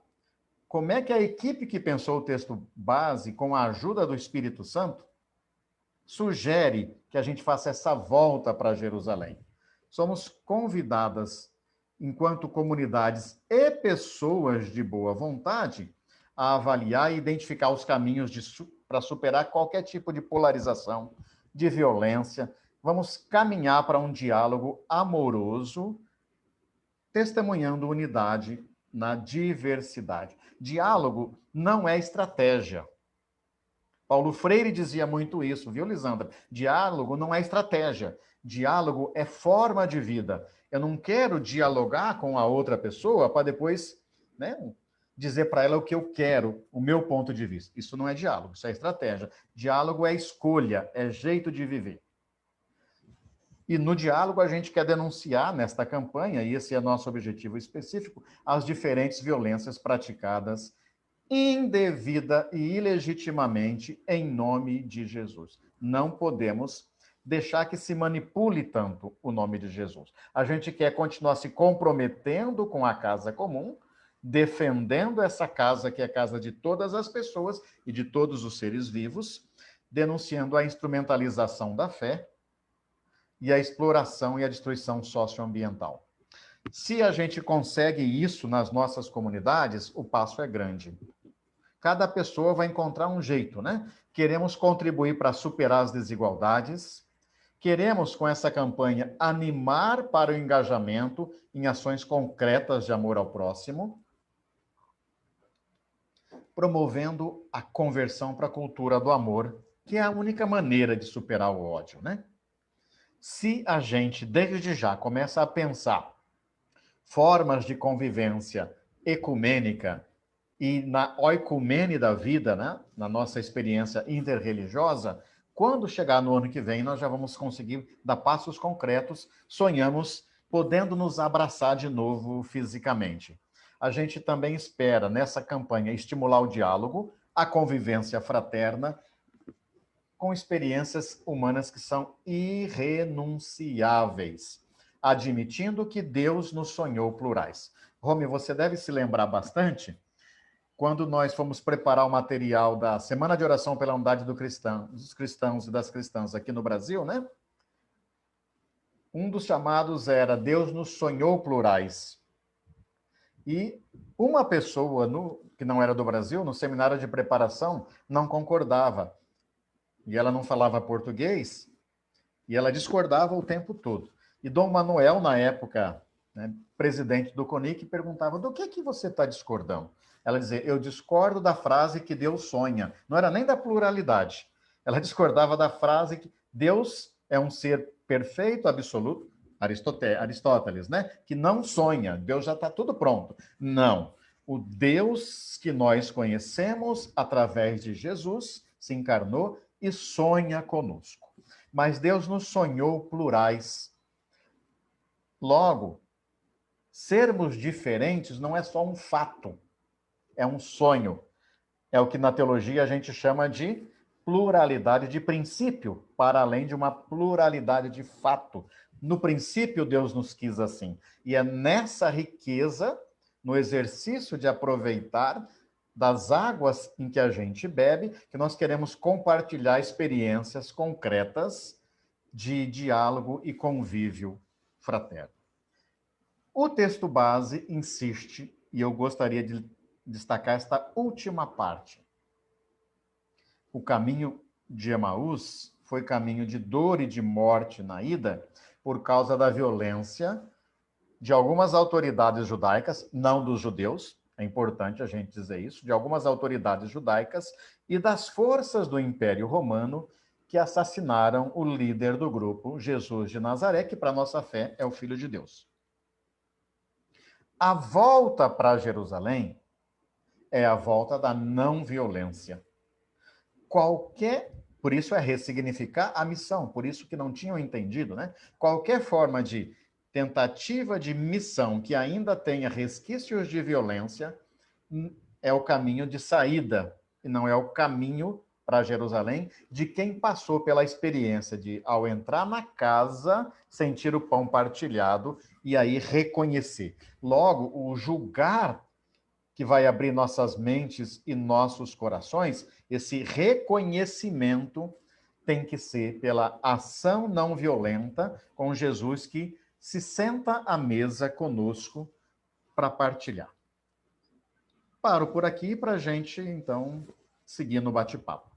como é que a equipe que pensou o texto base, com a ajuda do Espírito Santo, sugere que a gente faça essa volta para Jerusalém. Somos convidadas, enquanto comunidades e pessoas de boa vontade, a avaliar e identificar os caminhos para superar qualquer tipo de polarização, de violência. Vamos caminhar para um diálogo amoroso, testemunhando unidade na diversidade. Diálogo não é estratégia. Paulo Freire dizia muito isso, viu, Lisandra? Diálogo não é estratégia. Diálogo é forma de vida. Eu não quero dialogar com a outra pessoa para depois, né, dizer para ela o que eu quero, o meu ponto de vista. Isso não é diálogo, isso é estratégia. Diálogo é escolha, é jeito de viver. E no diálogo a gente quer denunciar nesta campanha, e esse é nosso objetivo específico, as diferentes violências praticadas indevida e ilegitimamente em nome de Jesus. Não podemos deixar que se manipule tanto o nome de Jesus. A gente quer continuar se comprometendo com a casa comum, defendendo essa casa que é a casa de todas as pessoas e de todos os seres vivos, denunciando a instrumentalização da fé e a exploração e a destruição socioambiental. Se a gente consegue isso nas nossas comunidades, o passo é grande. Cada pessoa vai encontrar um jeito, né? Queremos contribuir para superar as desigualdades, queremos, com essa campanha, animar para o engajamento em ações concretas de amor ao próximo, promovendo a conversão para a cultura do amor, que é a única maneira de superar o ódio, né? Se a gente, desde já, começa a pensar formas de convivência ecumênica e na oicumene da vida, né, na nossa experiência interreligiosa, quando chegar no ano que vem, nós já vamos conseguir dar passos concretos, sonhamos podendo nos abraçar de novo fisicamente. A gente também espera, nessa campanha, estimular o diálogo, a convivência fraterna, com experiências humanas que são irrenunciáveis, admitindo que Deus nos sonhou plurais. Rome, você deve se lembrar bastante, quando nós fomos preparar o material da Semana de Oração pela Unidade dos Cristãos e das Cristãs aqui no Brasil, né? Um dos chamados era Deus nos sonhou plurais. E uma pessoa, que não era do Brasil, no seminário de preparação, não concordava. E ela não falava português, e ela discordava o tempo todo. E Dom Manuel, na época, né, presidente do CONIC, perguntava, do que você está discordando? Ela dizia, eu discordo da frase que Deus sonha. Não era nem da pluralidade. Ela discordava da frase que Deus é um ser perfeito, absoluto, Aristóteles, né? Que não sonha, Deus já está tudo pronto. Não. O Deus que nós conhecemos através de Jesus se encarnou e sonha conosco. Mas Deus nos sonhou plurais. Logo, sermos diferentes não é só um fato, é um sonho. É o que na teologia a gente chama de pluralidade de princípio, para além de uma pluralidade de fato. No princípio, Deus nos quis assim. E é nessa riqueza, no exercício de aproveitar das águas em que a gente bebe, que nós queremos compartilhar experiências concretas de diálogo e convívio fraterno. O texto base insiste, e eu gostaria de destacar esta última parte. O caminho de Emaús foi caminho de dor e de morte na ida por causa da violência de algumas autoridades judaicas, não dos judeus, é importante a gente dizer isso, de algumas autoridades judaicas e das forças do Império Romano que assassinaram o líder do grupo, Jesus de Nazaré, que para nossa fé é o Filho de Deus. A volta para Jerusalém é a volta da não violência. Por isso é ressignificar a missão, por isso que não tinham entendido, né? Qualquer forma de tentativa de missão que ainda tenha resquícios de violência é o caminho de saída, e não é o caminho para Jerusalém de quem passou pela experiência de, ao entrar na casa, sentir o pão partilhado e aí reconhecer. Logo, o julgar que vai abrir nossas mentes e nossos corações, esse reconhecimento tem que ser pela ação não violenta com Jesus que se senta à mesa conosco para partilhar. Paro por aqui para a gente, então, seguir no bate-papo.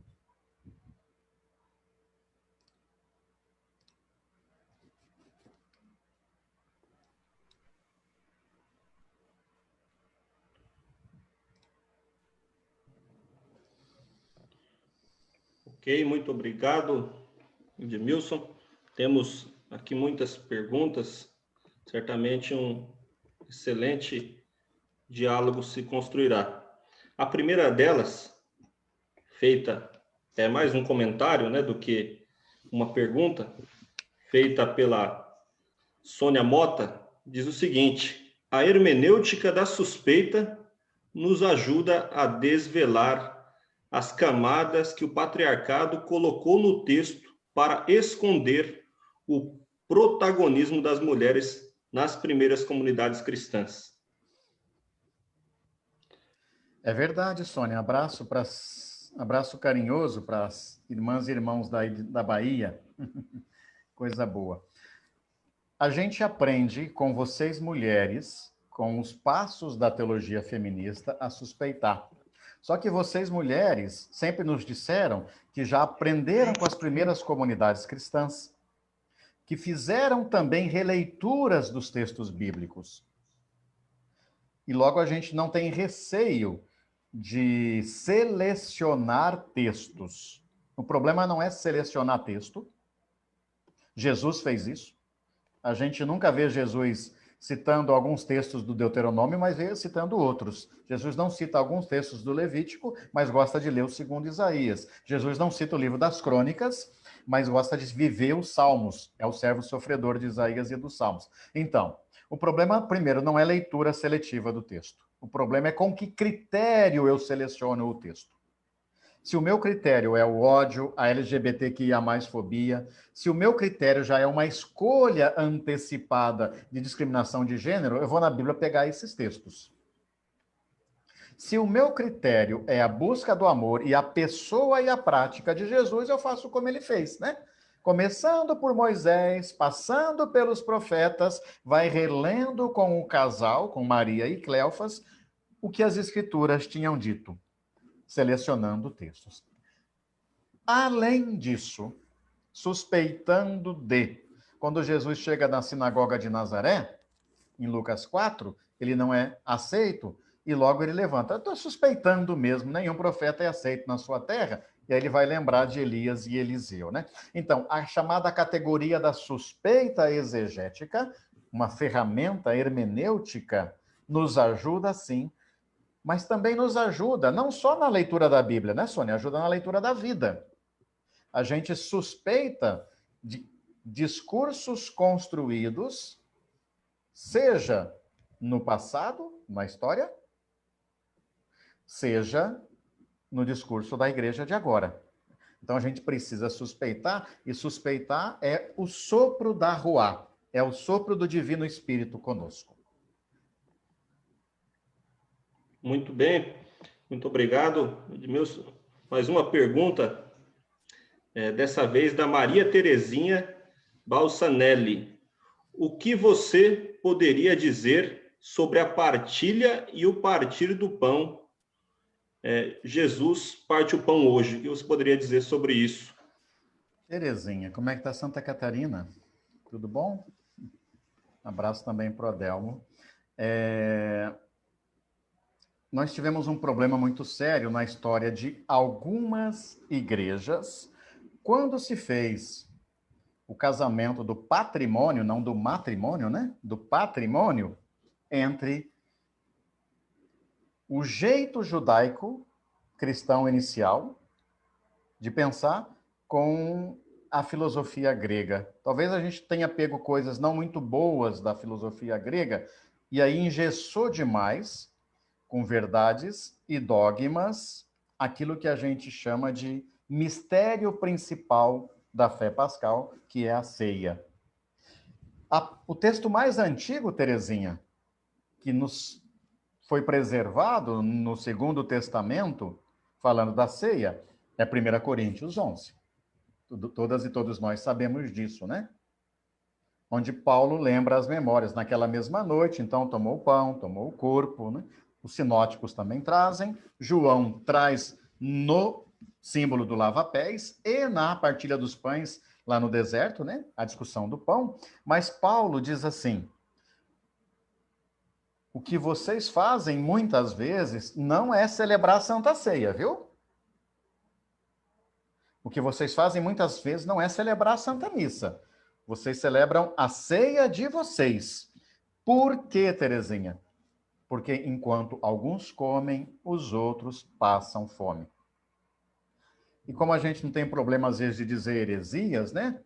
Ok, muito obrigado, Edmilson. Temos aqui muitas perguntas Certamente um excelente diálogo se construirá. A primeira delas, feita, é mais um comentário, né, do que uma pergunta, feita pela Sônia Mota, diz o seguinte: a hermenêutica da suspeita nos ajuda a desvelar as camadas que o patriarcado colocou no texto para esconder o protagonismo das mulheres nas primeiras comunidades cristãs. É verdade, Sônia. Abraço carinhoso para as irmãs e irmãos da Bahia. Coisa boa. A gente aprende com vocês, mulheres, com os passos da teologia feminista, a suspeitar. Só que vocês, mulheres, sempre nos disseram que já aprenderam com as primeiras comunidades cristãs, que fizeram também releituras dos textos bíblicos. E logo a gente não tem receio de selecionar textos. O problema não é selecionar texto. Jesus fez isso. A gente nunca vê Jesus citando alguns textos do Deuteronômio, mas vê citando outros. Jesus não cita alguns textos do Levítico, mas gosta de ler o segundo Isaías. Jesus não cita o livro das Crônicas, mas gosta de viver os Salmos. É o servo sofredor de Isaías e dos Salmos. Então, o problema, primeiro, não é leitura seletiva do texto. O problema é com que critério eu seleciono o texto. Se o meu critério é o ódio, a LGBTQIA+, fobia, se o meu critério já é uma escolha antecipada de discriminação de gênero, eu vou na Bíblia pegar esses textos. Se o meu critério é a busca do amor e a pessoa e a prática de Jesus, eu faço como ele fez, né? Começando por Moisés, passando pelos profetas, vai relendo com o casal, com Maria e Cleofas, o que as escrituras tinham dito, selecionando textos. Além disso, suspeitando de, quando Jesus chega na sinagoga de Nazaré, em Lucas 4, ele não é aceito, e logo ele levanta. Estou suspeitando mesmo, nenhum profeta é aceito na sua terra, e aí ele vai lembrar de Elias e Eliseu, né? Então, a chamada categoria da suspeita exegética, uma ferramenta hermenêutica, nos ajuda sim, mas também nos ajuda, não só na leitura da Bíblia, né, Sônia? Ajuda na leitura da vida. A gente suspeita de discursos construídos, seja no passado, na história, seja no discurso da igreja de agora. Então a gente precisa suspeitar, e suspeitar é o sopro da Ruá, é o sopro do Divino Espírito conosco. Muito bem, muito obrigado, Edmilson. Mais uma pergunta, dessa vez da Maria Terezinha Balsanelli. O que você poderia dizer sobre a partilha e o partir do pão? Jesus parte o pão hoje. O que você poderia dizer sobre isso? Terezinha, como é que está Santa Catarina? Tudo bom? Abraço também para o Adelmo. Nós tivemos um problema muito sério na história de algumas igrejas, quando se fez o casamento do patrimônio, não do matrimônio, né? Do patrimônio, entre o jeito judaico cristão inicial de pensar com a filosofia grega. Talvez a gente tenha pego coisas não muito boas da filosofia grega e aí engessou demais com verdades e dogmas aquilo que a gente chama de mistério principal da fé pascal, que é a ceia. O texto mais antigo, Terezinha, que nos foi preservado no Segundo Testamento, falando da ceia, é 1 Coríntios 11. Todas e todos nós sabemos disso, né? Onde Paulo lembra as memórias. Naquela mesma noite, então, tomou o pão, tomou o corpo, né? Os sinóticos também trazem. João traz no símbolo do lava-pés e na partilha dos pães lá no deserto, né? A discussão do pão. Mas Paulo diz assim: o que vocês fazem muitas vezes não é celebrar a Santa Ceia, viu? O que vocês fazem muitas vezes não é celebrar a Santa Missa. Vocês celebram a ceia de vocês. Por que, Terezinha? Porque enquanto alguns comem, os outros passam fome. E como a gente não tem problema, às vezes, de dizer heresias, né?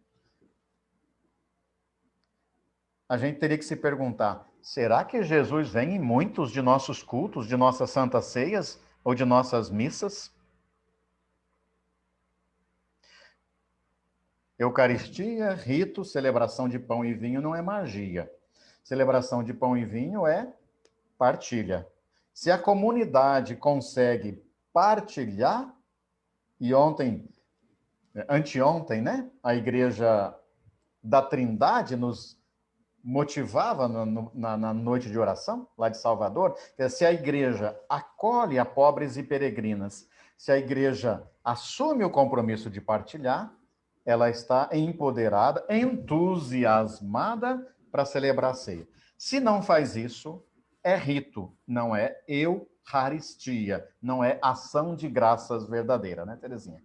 A gente teria que se perguntar, será que Jesus vem em muitos de nossos cultos, de nossas santas ceias ou de nossas missas? Eucaristia, rito, celebração de pão e vinho não é magia. Celebração de pão e vinho é partilha. Se a comunidade consegue partilhar, e anteontem, né, a Igreja da Trindade nos motivava na noite de oração, lá de Salvador, que se a Igreja acolhe a pobres e peregrinas, se a Igreja assume o compromisso de partilhar, ela está empoderada, entusiasmada para celebrar a ceia. Se não faz isso, é rito, não é eucaristia, não é ação de graças verdadeira, né, Terezinha?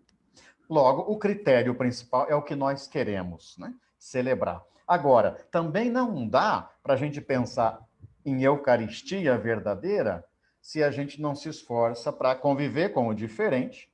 Logo, o critério principal é o que nós queremos, né? Celebrar. Agora, também não dá para a gente pensar em eucaristia verdadeira se a gente não se esforça para conviver com o diferente,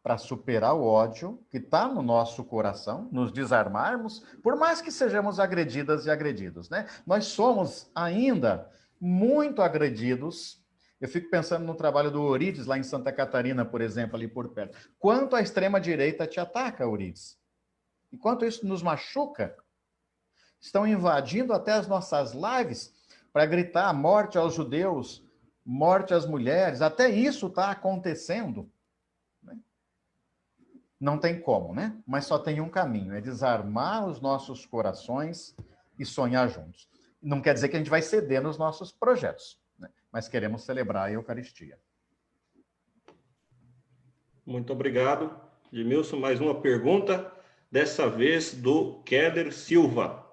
para superar o ódio que está no nosso coração, nos desarmarmos, por mais que sejamos agredidas e agredidos, né? Nós somos ainda muito agredidos. Eu fico pensando no trabalho do Orides, lá em Santa Catarina, por exemplo, ali por perto. Quanto a extrema-direita te ataca, Orides? E quanto isso nos machuca? Estão invadindo até as nossas lives para gritar morte aos judeus, morte às mulheres. Até isso está acontecendo. Não tem como, né? Mas só tem um caminho, é desarmar os nossos corações e sonhar juntos. Não quer dizer que a gente vai ceder nos nossos projetos, né? Mas queremos celebrar a Eucaristia. Muito obrigado, Edmilson. Mais uma pergunta, dessa vez do Kéder Silva.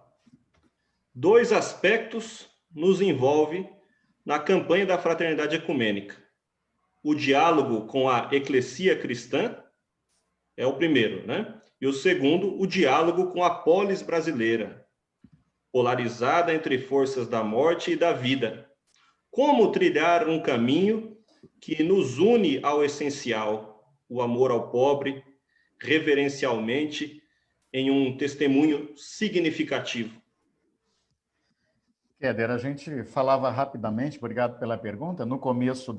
2 aspectos nos envolvem na campanha da Fraternidade Ecumênica. O diálogo com a eclesia cristã é o primeiro, né? E o segundo, o diálogo com a polis brasileira, polarizada entre forças da morte e da vida. Como trilhar um caminho que nos une ao essencial, o amor ao pobre, reverencialmente, em um testemunho significativo? Kéder, a gente falava rapidamente, obrigado pela pergunta, no começo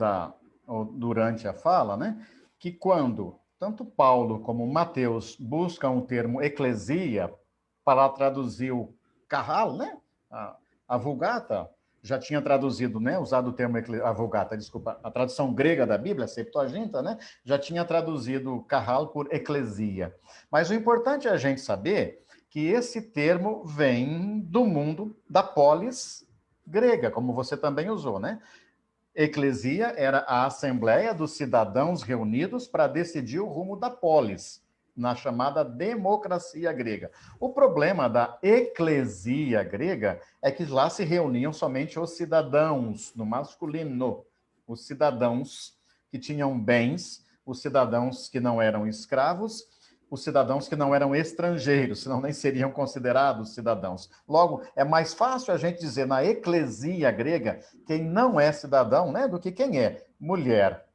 ou durante a fala, né? Que quando tanto Paulo como Mateus buscam o termo eclesia para traduzir o carral, né? A Vulgata já tinha traduzido, né? Usado o termo a Vulgata, desculpa, a tradução grega da Bíblia, a Septuaginta, né? Já tinha traduzido carral por eclesia. Mas o importante é a gente saber que esse termo vem do mundo da polis grega, como você também usou, né? Eclesia era a assembleia dos cidadãos reunidos para decidir o rumo da polis, na chamada democracia grega. O problema da eclesia grega é que lá se reuniam somente os cidadãos, no masculino, os cidadãos que tinham bens, os cidadãos que não eram escravos, os cidadãos que não eram estrangeiros, senão nem seriam considerados cidadãos. Logo, é mais fácil a gente dizer na eclesia grega quem não é cidadão, né, do que quem é. Mulher,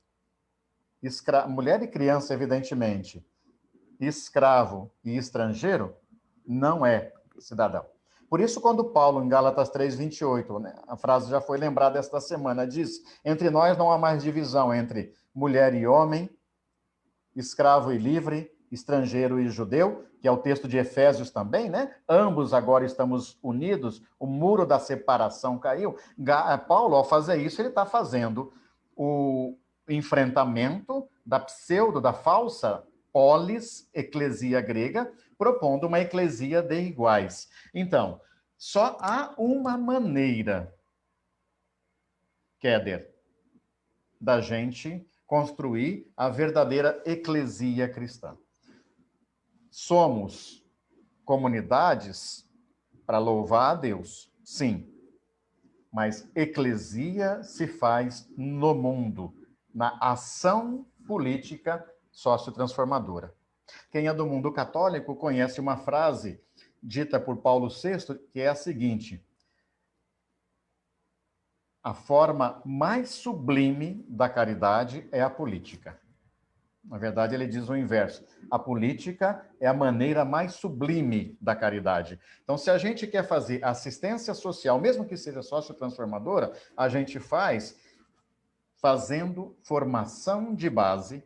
mulher e criança, evidentemente. Escravo e estrangeiro não é cidadão. Por isso, quando Paulo, em Gálatas 3:28, né, a frase já foi lembrada esta semana, diz: entre nós não há mais divisão entre mulher e homem, escravo e livre, estrangeiro e judeu, que é o texto de Efésios também, né? Ambos agora estamos unidos, o muro da separação caiu. Paulo, ao fazer isso, ele está fazendo o enfrentamento da falsa polis, eclesia grega, propondo uma eclesia de iguais. Então, só há uma maneira, Kéder, da gente construir a verdadeira eclesia cristã. Somos comunidades para louvar a Deus, sim. Mas eclesia se faz no mundo, na ação política sociotransformadora. Quem é do mundo católico conhece uma frase dita por Paulo VI, que é a seguinte: a forma mais sublime da caridade é a política. Na verdade, ele diz o inverso. A política é a maneira mais sublime da caridade. Então, se a gente quer fazer assistência social, mesmo que seja sociotransformadora, a gente faz fazendo formação de base,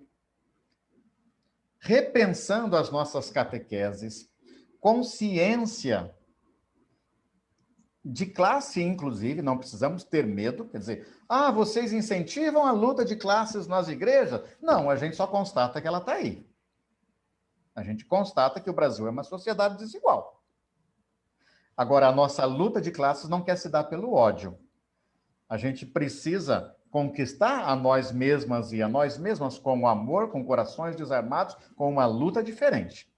repensando as nossas catequeses, consciência de classe, inclusive, não precisamos ter medo, quer dizer, vocês incentivam a luta de classes nas igrejas? Não, a gente só constata que ela está aí. A gente constata que o Brasil é uma sociedade desigual. Agora, a nossa luta de classes não quer se dar pelo ódio. A gente precisa conquistar a nós mesmas e a nós mesmas com o amor, com corações desarmados, com uma luta diferente.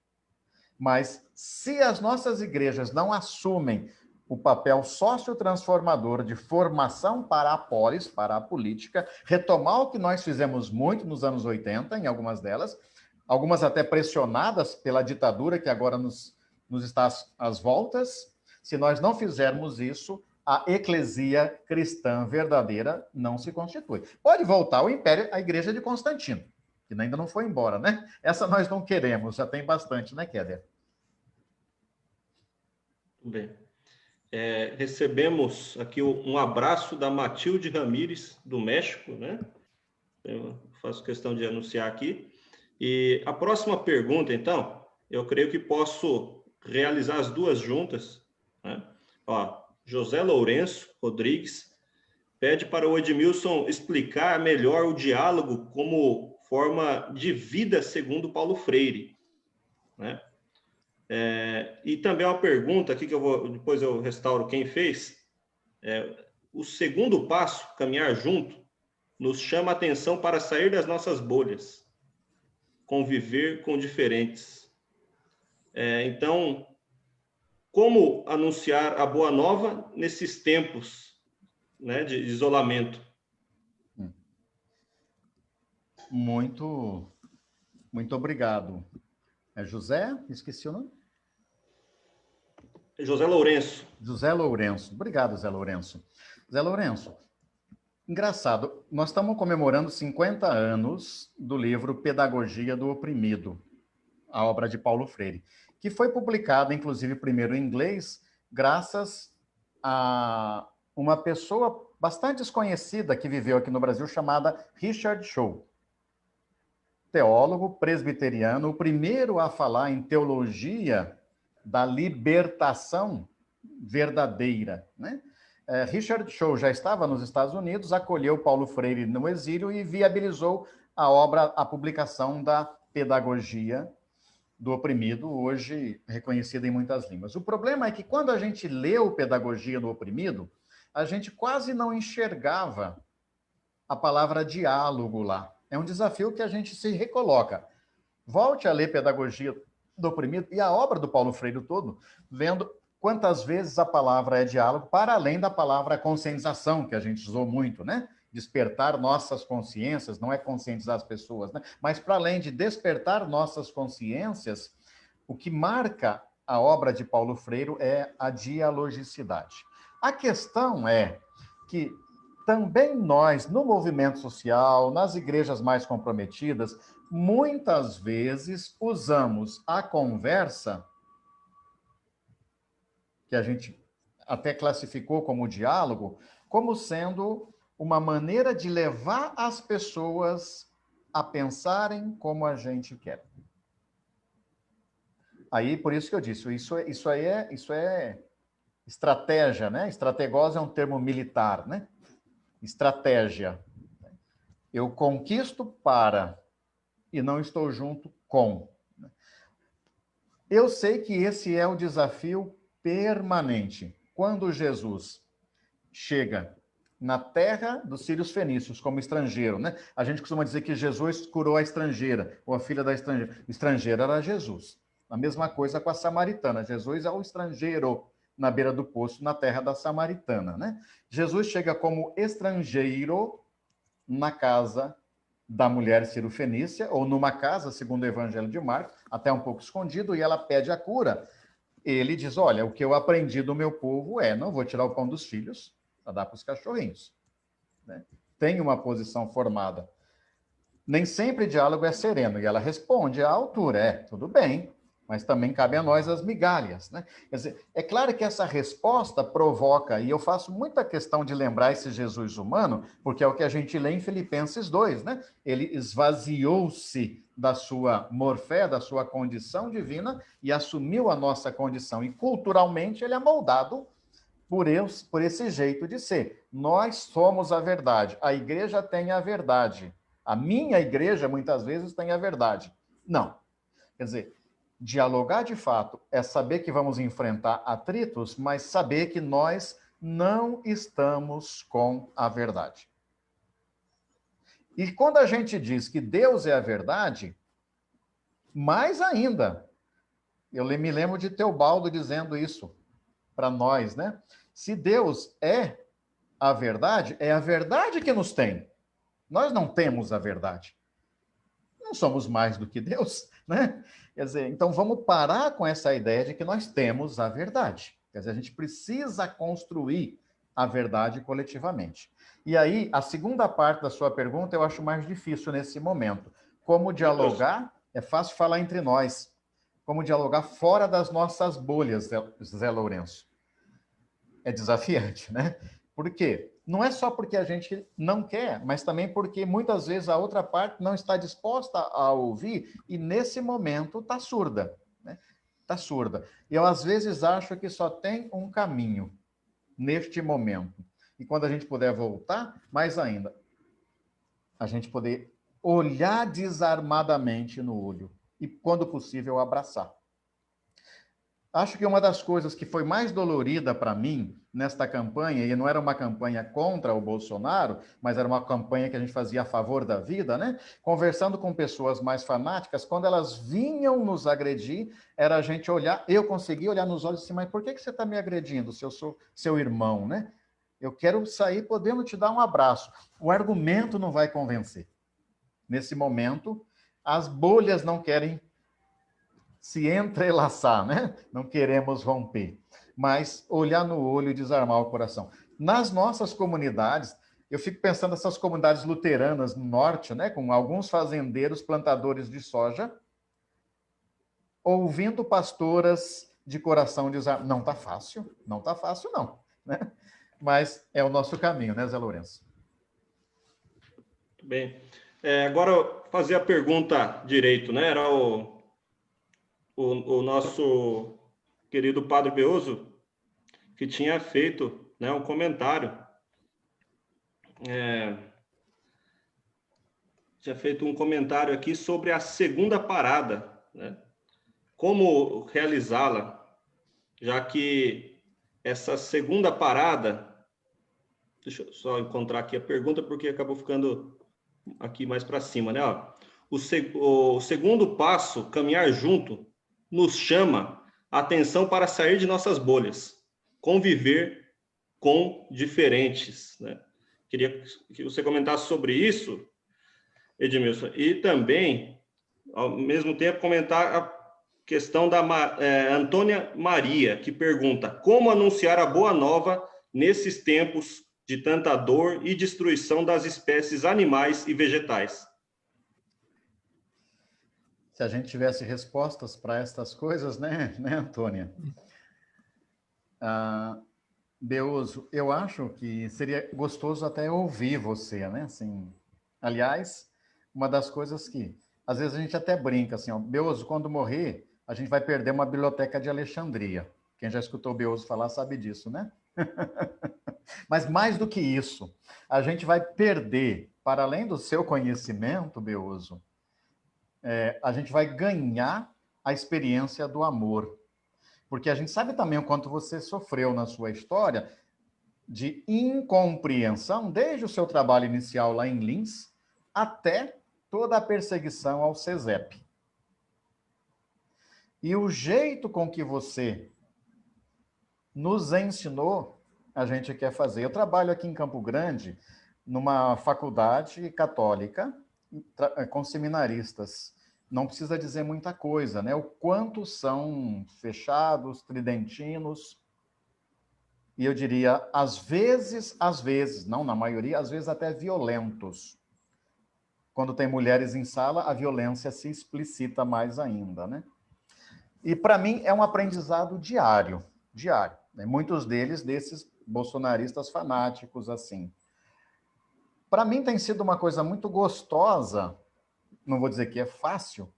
Mas se as nossas igrejas não assumem o papel sociotransformador de formação para a polis, para a política, retomar o que nós fizemos muito nos anos 80, em algumas delas, algumas até pressionadas pela ditadura que agora nos está às voltas. Se nós não fizermos isso, a eclesia cristã verdadeira não se constitui. Pode voltar ao império, a igreja de Constantino, que ainda não foi embora, né? Essa nós não queremos, já tem bastante, né, Kéder? Tudo bem. Recebemos aqui um abraço da Matilde Ramírez, do México, né? Eu faço questão de anunciar aqui. E a próxima pergunta, então, eu creio que posso realizar as duas juntas, né? José Lourenço Rodrigues pede para o Edmilson explicar melhor o diálogo como forma de vida segundo Paulo Freire, né? E também uma pergunta aqui que depois eu restauro quem fez. O segundo passo, caminhar junto, nos chama a atenção para sair das nossas bolhas, conviver com diferentes. Então, como anunciar a boa nova nesses tempos, né, de isolamento? Muito obrigado. José? Esqueci o nome? José Lourenço. José Lourenço. Obrigado, Zé Lourenço. Zé Lourenço, engraçado, nós estamos comemorando 50 anos do livro Pedagogia do Oprimido, a obra de Paulo Freire, que foi publicada, inclusive, primeiro em inglês, graças a uma pessoa bastante desconhecida que viveu aqui no Brasil, chamada Richard Shaw. Teólogo presbiteriano, o primeiro a falar em teologia da libertação verdadeira, né? Richard Shaw já estava nos Estados Unidos, acolheu Paulo Freire no exílio e viabilizou a publicação da Pedagogia do Oprimido, hoje reconhecida em muitas línguas. O problema é que quando a gente leu Pedagogia do Oprimido, a gente quase não enxergava a palavra diálogo lá. É um desafio que a gente se recoloca. Volte a ler Pedagogia do Oprimido e a obra do Paulo Freire todo, vendo quantas vezes a palavra é diálogo, para além da palavra conscientização, que a gente usou muito, né? Despertar nossas consciências, não é conscientizar as pessoas, né? Mas para além de despertar nossas consciências, o que marca a obra de Paulo Freire é a dialogicidade. A questão é que também nós, no movimento social, nas igrejas mais comprometidas, muitas vezes usamos a conversa, que a gente até classificou como diálogo, como sendo uma maneira de levar as pessoas a pensarem como a gente quer. Aí, por isso que eu disse, isso é estratégia, né? Estrategose é um termo militar, né? Estratégia. Eu conquisto para e não estou junto com. Eu sei que esse é o desafio permanente. Quando Jesus chega na terra dos sírios fenícios como estrangeiro, né? A gente costuma dizer que Jesus curou a estrangeira, ou a filha da estrangeira. O estrangeiro era Jesus. A mesma coisa com a samaritana. Jesus é o estrangeiro na beira do poço, na terra da samaritana, né? Jesus chega como estrangeiro na casa da mulher cirofenícia, ou numa casa, segundo o Evangelho de Marcos, até um pouco escondido, e ela pede a cura. ele diz, olha, o que eu aprendi do meu povo não vou tirar o pão dos filhos para dar para os cachorrinhos. Né? Tem uma posição formada. Nem sempre diálogo é sereno, e ela responde à altura, tudo bem, mas também cabe a nós as migalhas, né? Quer dizer, é claro que essa resposta provoca, e eu faço muita questão de lembrar esse Jesus humano, porque é o que a gente lê em Filipenses 2, né? Ele esvaziou-se da sua morfé, da sua condição divina, e assumiu a nossa condição, e culturalmente ele é moldado por esse jeito de ser. Nós somos a verdade, a igreja tem a verdade. A minha igreja, muitas vezes, tem a verdade. Não. Quer dizer, dialogar de fato é saber que vamos enfrentar atritos, mas saber que nós não estamos com a verdade. E quando a gente diz que Deus é a verdade, mais ainda, eu me lembro de Teobaldo dizendo isso para nós, né? Se Deus é a verdade, é a verdade que nos tem. Nós não temos a verdade. Não somos mais do que Deus, né? Quer dizer, então vamos parar com essa ideia de que nós temos a verdade. Quer dizer, a gente precisa construir a verdade coletivamente. E aí, a segunda parte da sua pergunta eu acho mais difícil nesse momento. Como dialogar? É fácil falar entre nós. Como dialogar fora das nossas bolhas, Zé Lourenço? É desafiante, né? Por quê? Não é só porque a gente não quer, mas também porque muitas vezes a outra parte não está disposta a ouvir e nesse momento está surda, né? Está surda. Eu às vezes acho que só tem um caminho neste momento. E quando a gente puder voltar, mais ainda, a gente poder olhar desarmadamente no olho e, quando possível, abraçar. Acho que uma das coisas que foi mais dolorida para mim nesta campanha, e não era uma campanha contra o Bolsonaro, mas era uma campanha que a gente fazia a favor da vida, né? Conversando com pessoas mais fanáticas, quando elas vinham nos agredir, era a gente olhar, eu conseguia olhar nos olhos assim, mas por que você está me agredindo se eu sou seu irmão, né? Eu quero sair podendo te dar um abraço. O argumento não vai convencer. Nesse momento, as bolhas não querem se entrelaçar, né? Não queremos romper, mas olhar no olho e desarmar o coração. Nas nossas comunidades, eu fico pensando nessas comunidades luteranas no norte, né? Com alguns fazendeiros plantadores de soja, ouvindo pastoras de coração desarmado. Não está fácil, não, né? Mas é o nosso caminho, né, Zé Lourenço? Muito bem. Agora, fazer a pergunta direito, né? Era o nosso querido Padre Beoso que tinha feito, né, um comentário. Tinha feito um comentário aqui sobre a segunda parada, né? Como realizá-la, já que essa segunda parada... Deixa eu só encontrar aqui a pergunta, porque acabou ficando aqui mais para cima, né? O segundo passo, caminhar junto, nos chama a atenção para sair de nossas bolhas, conviver com diferentes, né? Queria que você comentasse sobre isso, Edmilson, e também, ao mesmo tempo, comentar a questão da Antônia Maria, que pergunta: como anunciar a boa nova nesses tempos de tanta dor e destruição das espécies animais e vegetais? Se a gente tivesse respostas para estas coisas, né, Antônia? Beoso, eu acho que seria gostoso até ouvir você, né? Assim, aliás, uma das coisas que, às vezes, a gente até brinca, assim, ó, Beoso, quando morrer, a gente vai perder uma biblioteca de Alexandria. Quem já escutou o Beoso falar sabe disso, né? Mas mais do que isso, a gente vai perder, para além do seu conhecimento, Beoso, a gente vai ganhar a experiência do amor. Porque a gente sabe também o quanto você sofreu na sua história de incompreensão, desde o seu trabalho inicial lá em Lins, até toda a perseguição ao CESEP. E o jeito com que você nos ensinou, a gente quer fazer. Eu trabalho aqui em Campo Grande, numa faculdade católica, com seminaristas. não precisa dizer muita coisa, né? O quanto são fechados, tridentinos, e eu diria, às vezes, não na maioria, às vezes até violentos. Quando tem mulheres em sala, a violência se explicita mais ainda, né? E para mim é um aprendizado diário, né? Muitos deles desses bolsonaristas fanáticos assim. Para mim tem sido uma coisa muito gostosa, não vou dizer que é fácil,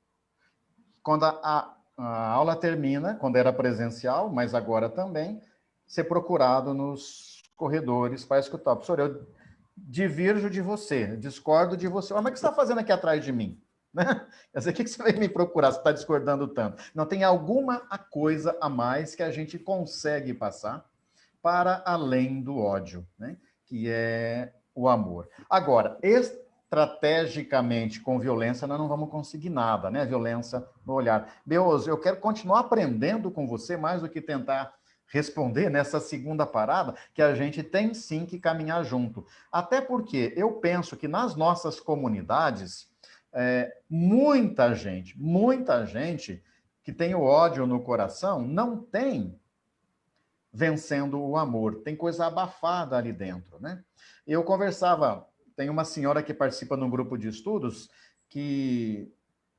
quando a aula termina, quando era presencial, mas agora também, ser procurado nos corredores para escutar. Professor, eu divirjo de você, discordo de você. Mas o que você está fazendo aqui atrás de mim? Né? Quer dizer, o que você vai me procurar se está discordando tanto? Não, tem alguma coisa a mais que a gente consegue passar para além do ódio, né? Que é o amor. Agora, estrategicamente, com violência, nós não vamos conseguir nada, né? Violência no olhar. Beoso, eu quero continuar aprendendo com você, mais do que tentar responder nessa segunda parada, que a gente tem sim que caminhar junto. Até porque eu penso que nas nossas comunidades, muita gente que tem o ódio no coração não tem vencendo o amor, tem coisa abafada ali dentro, né? Eu conversava, tem uma senhora que participa num grupo de estudos que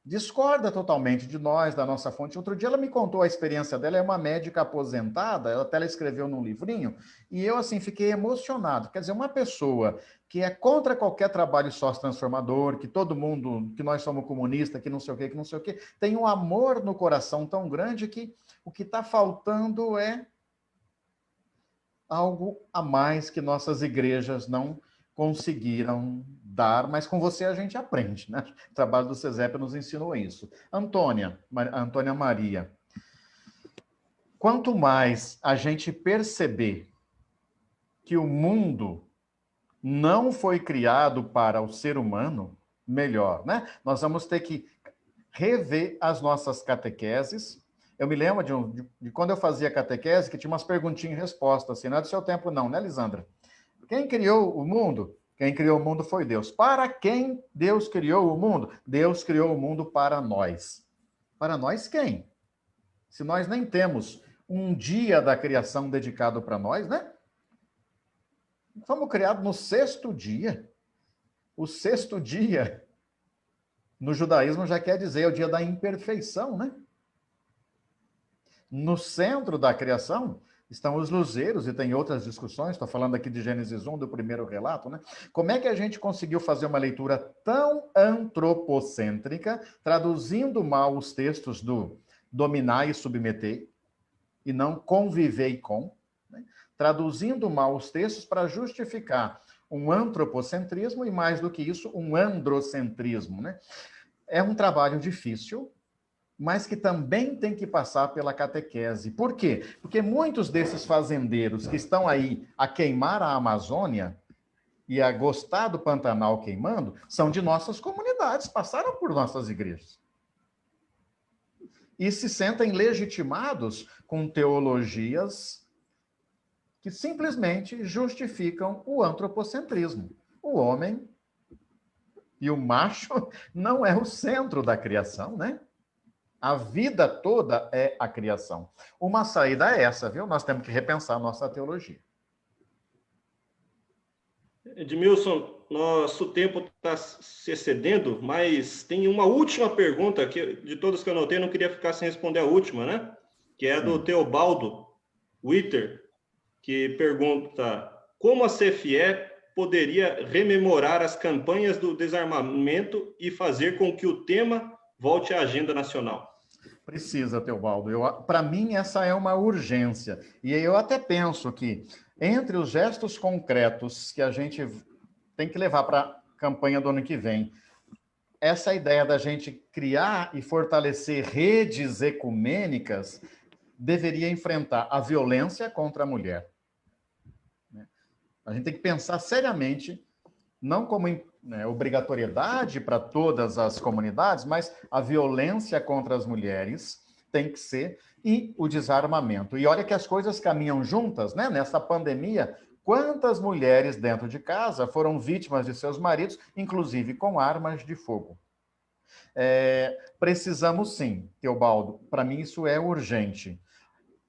discorda totalmente de nós, da nossa fonte. Outro dia ela me contou a experiência dela, é uma médica aposentada, ela até escreveu num livrinho, e eu, assim, fiquei emocionado. Quer dizer, uma pessoa que é contra qualquer trabalho sócio-transformador, que todo mundo, que nós somos comunistas, que não sei o quê, tem um amor no coração tão grande que o que está faltando é algo a mais que nossas igrejas não conseguiram dar, mas com você a gente aprende, né? O trabalho do CESEP nos ensinou isso. Antônia Maria, quanto mais a gente perceber que o mundo não foi criado para o ser humano, melhor, né? Nós vamos ter que rever as nossas catequeses. Eu me lembro de quando eu fazia catequese, que tinha umas perguntinhas e respostas, assim, não é do seu tempo não, né, Lisandra? Quem criou o mundo? Quem criou o mundo foi Deus. Para quem Deus criou o mundo? Deus criou o mundo para nós. Para nós quem? Se nós nem temos um dia da criação dedicado para nós, né? Fomos criados no 6º dia. O 6º dia, no judaísmo, já quer dizer, é o dia da imperfeição, né? No centro da criação estão os luzeiros, e tem outras discussões, estou falando aqui de Gênesis 1, do primeiro relato, né? Como é que a gente conseguiu fazer uma leitura tão antropocêntrica, traduzindo mal os textos do dominar e submeter, e não conviver com, né? Traduzindo mal os textos para justificar um antropocentrismo e, mais do que isso, um androcentrismo, né? É um trabalho difícil, mas que também tem que passar pela catequese. Por quê? Porque muitos desses fazendeiros que estão aí a queimar a Amazônia e a gostar do Pantanal queimando, são de nossas comunidades, passaram por nossas igrejas. E se sentem legitimados com teologias que simplesmente justificam o antropocentrismo. O homem e o macho não é o centro da criação, né? A vida toda é a criação. Uma saída é essa, viu? Nós temos que repensar a nossa teologia. Edmilson, nosso tempo está se excedendo, mas tem uma última pergunta, que de todas que eu anotei, eu não queria ficar sem responder a última, né? Que é do Teobaldo Witter, que pergunta: como a CFE poderia rememorar as campanhas do desarmamento e fazer com que o tema volte à agenda nacional? Precisa, Teobaldo. Para mim, essa é uma urgência. E eu até penso que, entre os gestos concretos que a gente tem que levar para a campanha do ano que vem, essa ideia da gente criar e fortalecer redes ecumênicas deveria enfrentar a violência contra a mulher. A gente tem que pensar seriamente, não como obrigatoriedade para todas as comunidades, mas a violência contra as mulheres tem que ser, e o desarmamento. E olha que as coisas caminham juntas, né? Nessa pandemia, quantas mulheres dentro de casa foram vítimas de seus maridos, inclusive com armas de fogo? Precisamos sim, Teobaldo, para mim isso é urgente.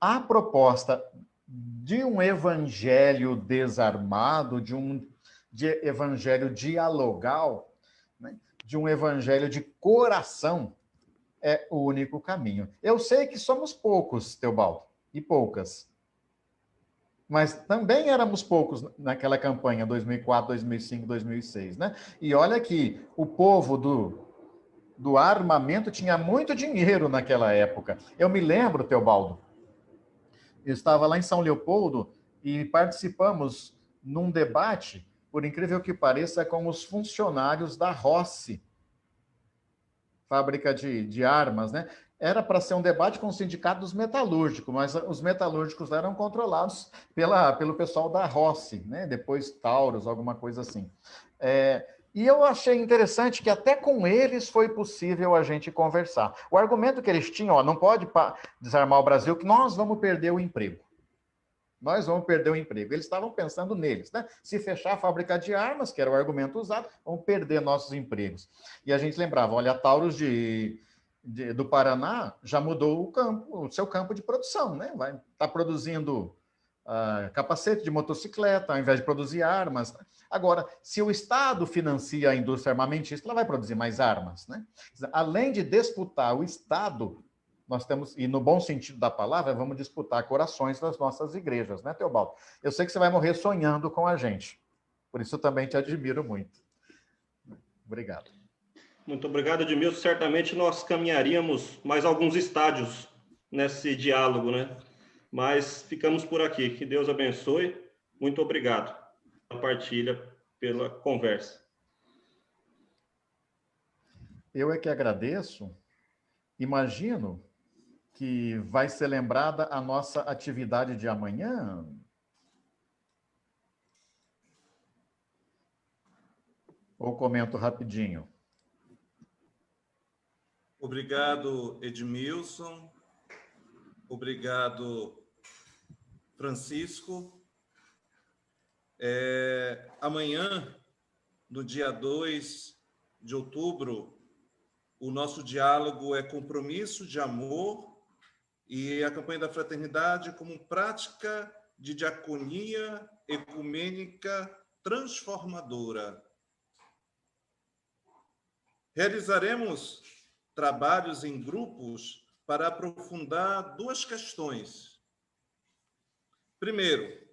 A proposta de um evangelho desarmado, de evangelho dialogal, né? De um evangelho de coração, é o único caminho. Eu sei que somos poucos, Teobaldo, e poucas. Mas também éramos poucos naquela campanha 2004, 2005, 2006, né? E olha que o povo do armamento tinha muito dinheiro naquela época. Eu me lembro, Teobaldo, eu estava lá em São Leopoldo e participamos num debate, por incrível que pareça, com os funcionários da Rossi, fábrica de armas, né? Era para ser um debate com o sindicato dos metalúrgicos, mas os metalúrgicos eram controlados pelo pessoal da Rossi, né? Depois Taurus, alguma coisa assim. E eu achei interessante que até com eles foi possível a gente conversar. O argumento que eles tinham, não pode desarmar o Brasil, que nós vamos perder o emprego. Nós vamos perder o emprego. Eles estavam pensando neles, né? Se fechar a fábrica de armas, que era o argumento usado, vamos perder nossos empregos. E a gente lembrava, olha, a Taurus do Paraná já mudou o seu campo de produção, né? Vai estar produzindo capacete de motocicleta, ao invés de produzir armas. Agora, se o Estado financia a indústria armamentista, ela vai produzir mais armas, né? Além de disputar o Estado, nós temos, e no bom sentido da palavra, vamos disputar corações das nossas igrejas, né, Teobaldo? Eu sei que você vai morrer sonhando com a gente. Por isso eu também te admiro muito. Obrigado. Muito obrigado, Edmilson. Certamente nós caminharíamos mais alguns estádios nesse diálogo, né? Mas ficamos por aqui. Que Deus abençoe. Muito obrigado pela partilha, pela conversa. Eu é que agradeço. Imagino que vai ser lembrada a nossa atividade de amanhã. Ou comento rapidinho? Obrigado, Edmilson. Obrigado, Francisco. Amanhã, no dia 2 de outubro, o nosso diálogo é compromisso de amor e a campanha da fraternidade como prática de diaconia ecumênica transformadora. Realizaremos trabalhos em grupos para aprofundar duas questões. Primeiro,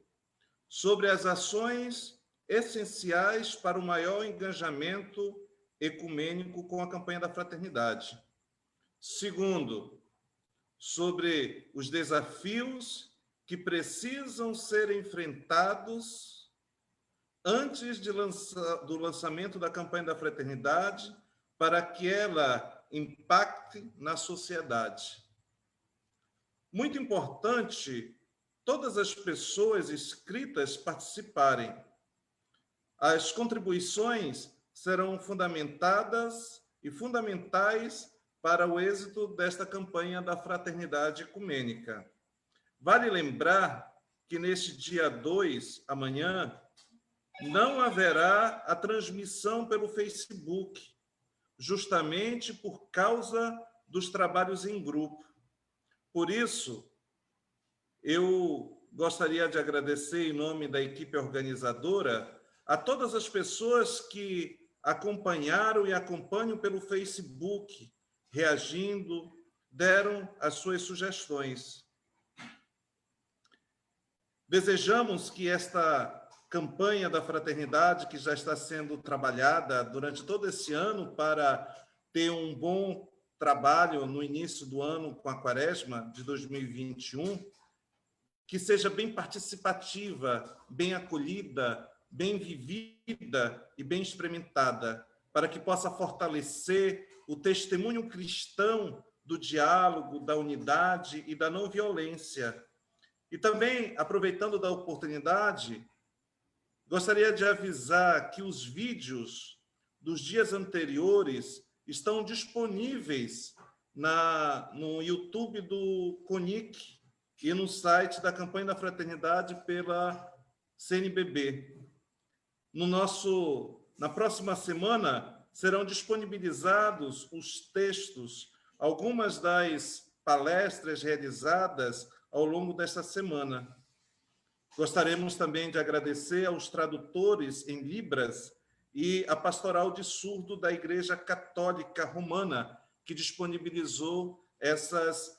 sobre as ações essenciais para o maior engajamento ecumênico com a campanha da fraternidade. Segundo, sobre os desafios que precisam ser enfrentados antes do lançamento da campanha da fraternidade para que ela impacte na sociedade. Muito importante todas as pessoas inscritas participarem. As contribuições serão fundamentadas e fundamentais para o êxito desta campanha da fraternidade ecumênica. Vale lembrar que neste dia 2, amanhã, não haverá a transmissão pelo Facebook, justamente por causa dos trabalhos em grupo. Por isso, eu gostaria de agradecer, em nome da equipe organizadora, a todas as pessoas que acompanharam e acompanham pelo Facebook, reagindo, deram as suas sugestões. Desejamos que esta campanha da fraternidade, que já está sendo trabalhada durante todo esse ano para ter um bom trabalho no início do ano com a Quaresma de 2021, que seja bem participativa, bem acolhida, bem vivida e bem experimentada, para que possa fortalecer o testemunho cristão do diálogo, da unidade e da não violência. E também, aproveitando da oportunidade, gostaria de avisar que os vídeos dos dias anteriores estão disponíveis no YouTube do CONIC e no site da Campanha da Fraternidade pela CNBB. Na próxima semana, serão disponibilizados os textos, algumas das palestras realizadas ao longo desta semana. Gostaríamos também de agradecer aos tradutores em Libras e a Pastoral de Surdo da Igreja Católica Romana, que disponibilizou essas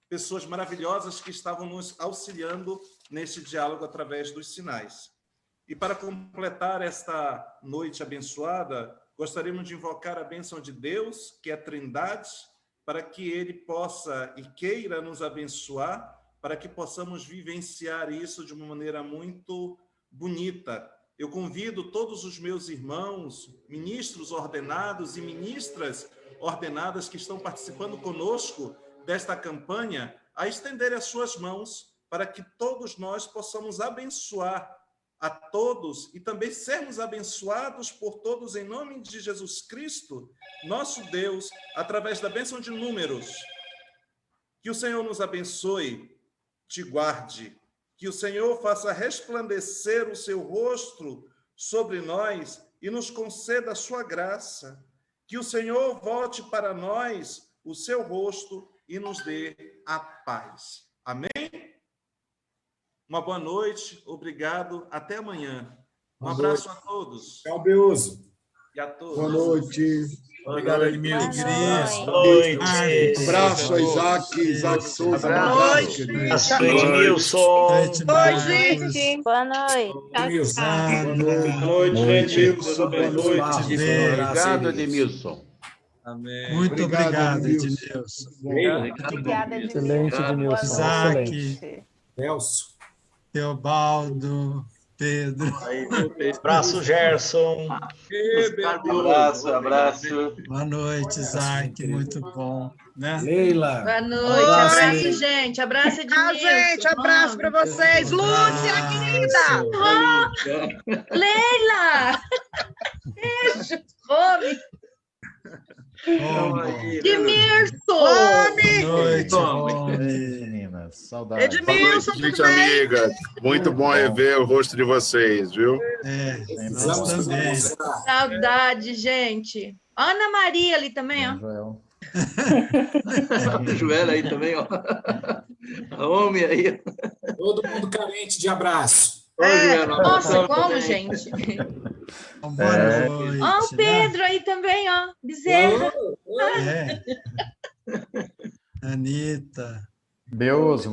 pessoas maravilhosas que estavam nos auxiliando neste diálogo através dos sinais. E para completar esta noite abençoada, gostaríamos de invocar a bênção de Deus, que é a Trindade, para que Ele possa e queira nos abençoar, para que possamos vivenciar isso de uma maneira muito bonita. Eu convido todos os meus irmãos, ministros ordenados e ministras ordenadas que estão participando conosco desta campanha, a estender as suas mãos para que todos nós possamos abençoar a todos e também sermos abençoados por todos em nome de Jesus Cristo, nosso Deus, através da bênção de números. Que o Senhor nos abençoe, te guarde, que o Senhor faça resplandecer o seu rosto sobre nós e nos conceda a sua graça. Que o Senhor volte para nós o seu rosto e nos dê a paz. Amém? Uma boa noite, obrigado, até amanhã. Um abraço a todos. Tchau, Beoso. E a todos. Boa noite. Obrigado, Edmilson. Boa noite. Um abraço a Isaac Souza. Boa noite. Edmilson. Oi, gente. Boa noite. Boa noite, gente. Deus abençoe. Obrigado, Edmilson. Amém. Muito obrigado, Edmilson. Obrigada, Edmilson. Excelente, Edmilson. Isaac, Nelson. Teobaldo, Pedro. Abraço, Gerson. Abraço. Boa noite, Isaac. Muito bom. Né? Leila. Boa noite. Abraço, gente. Abraço, Edmilson. Gente, abraço para vocês. Lúcia, querida. Leila. Beijo. Fome. Edmilson. Boa noite, meninas. Saudades. Edmilson, gente amiga. Muito bom rever o rosto de vocês, viu? Nós também. Saudade, gente. Ana Maria ali também, ó. Joel aí também, ó. A homem aí. Todo mundo carente de abraço. Nossa, como, gente? Boa noite. Ó, o Pedro aí também, ó. Bezerra. Anitta. Beoso,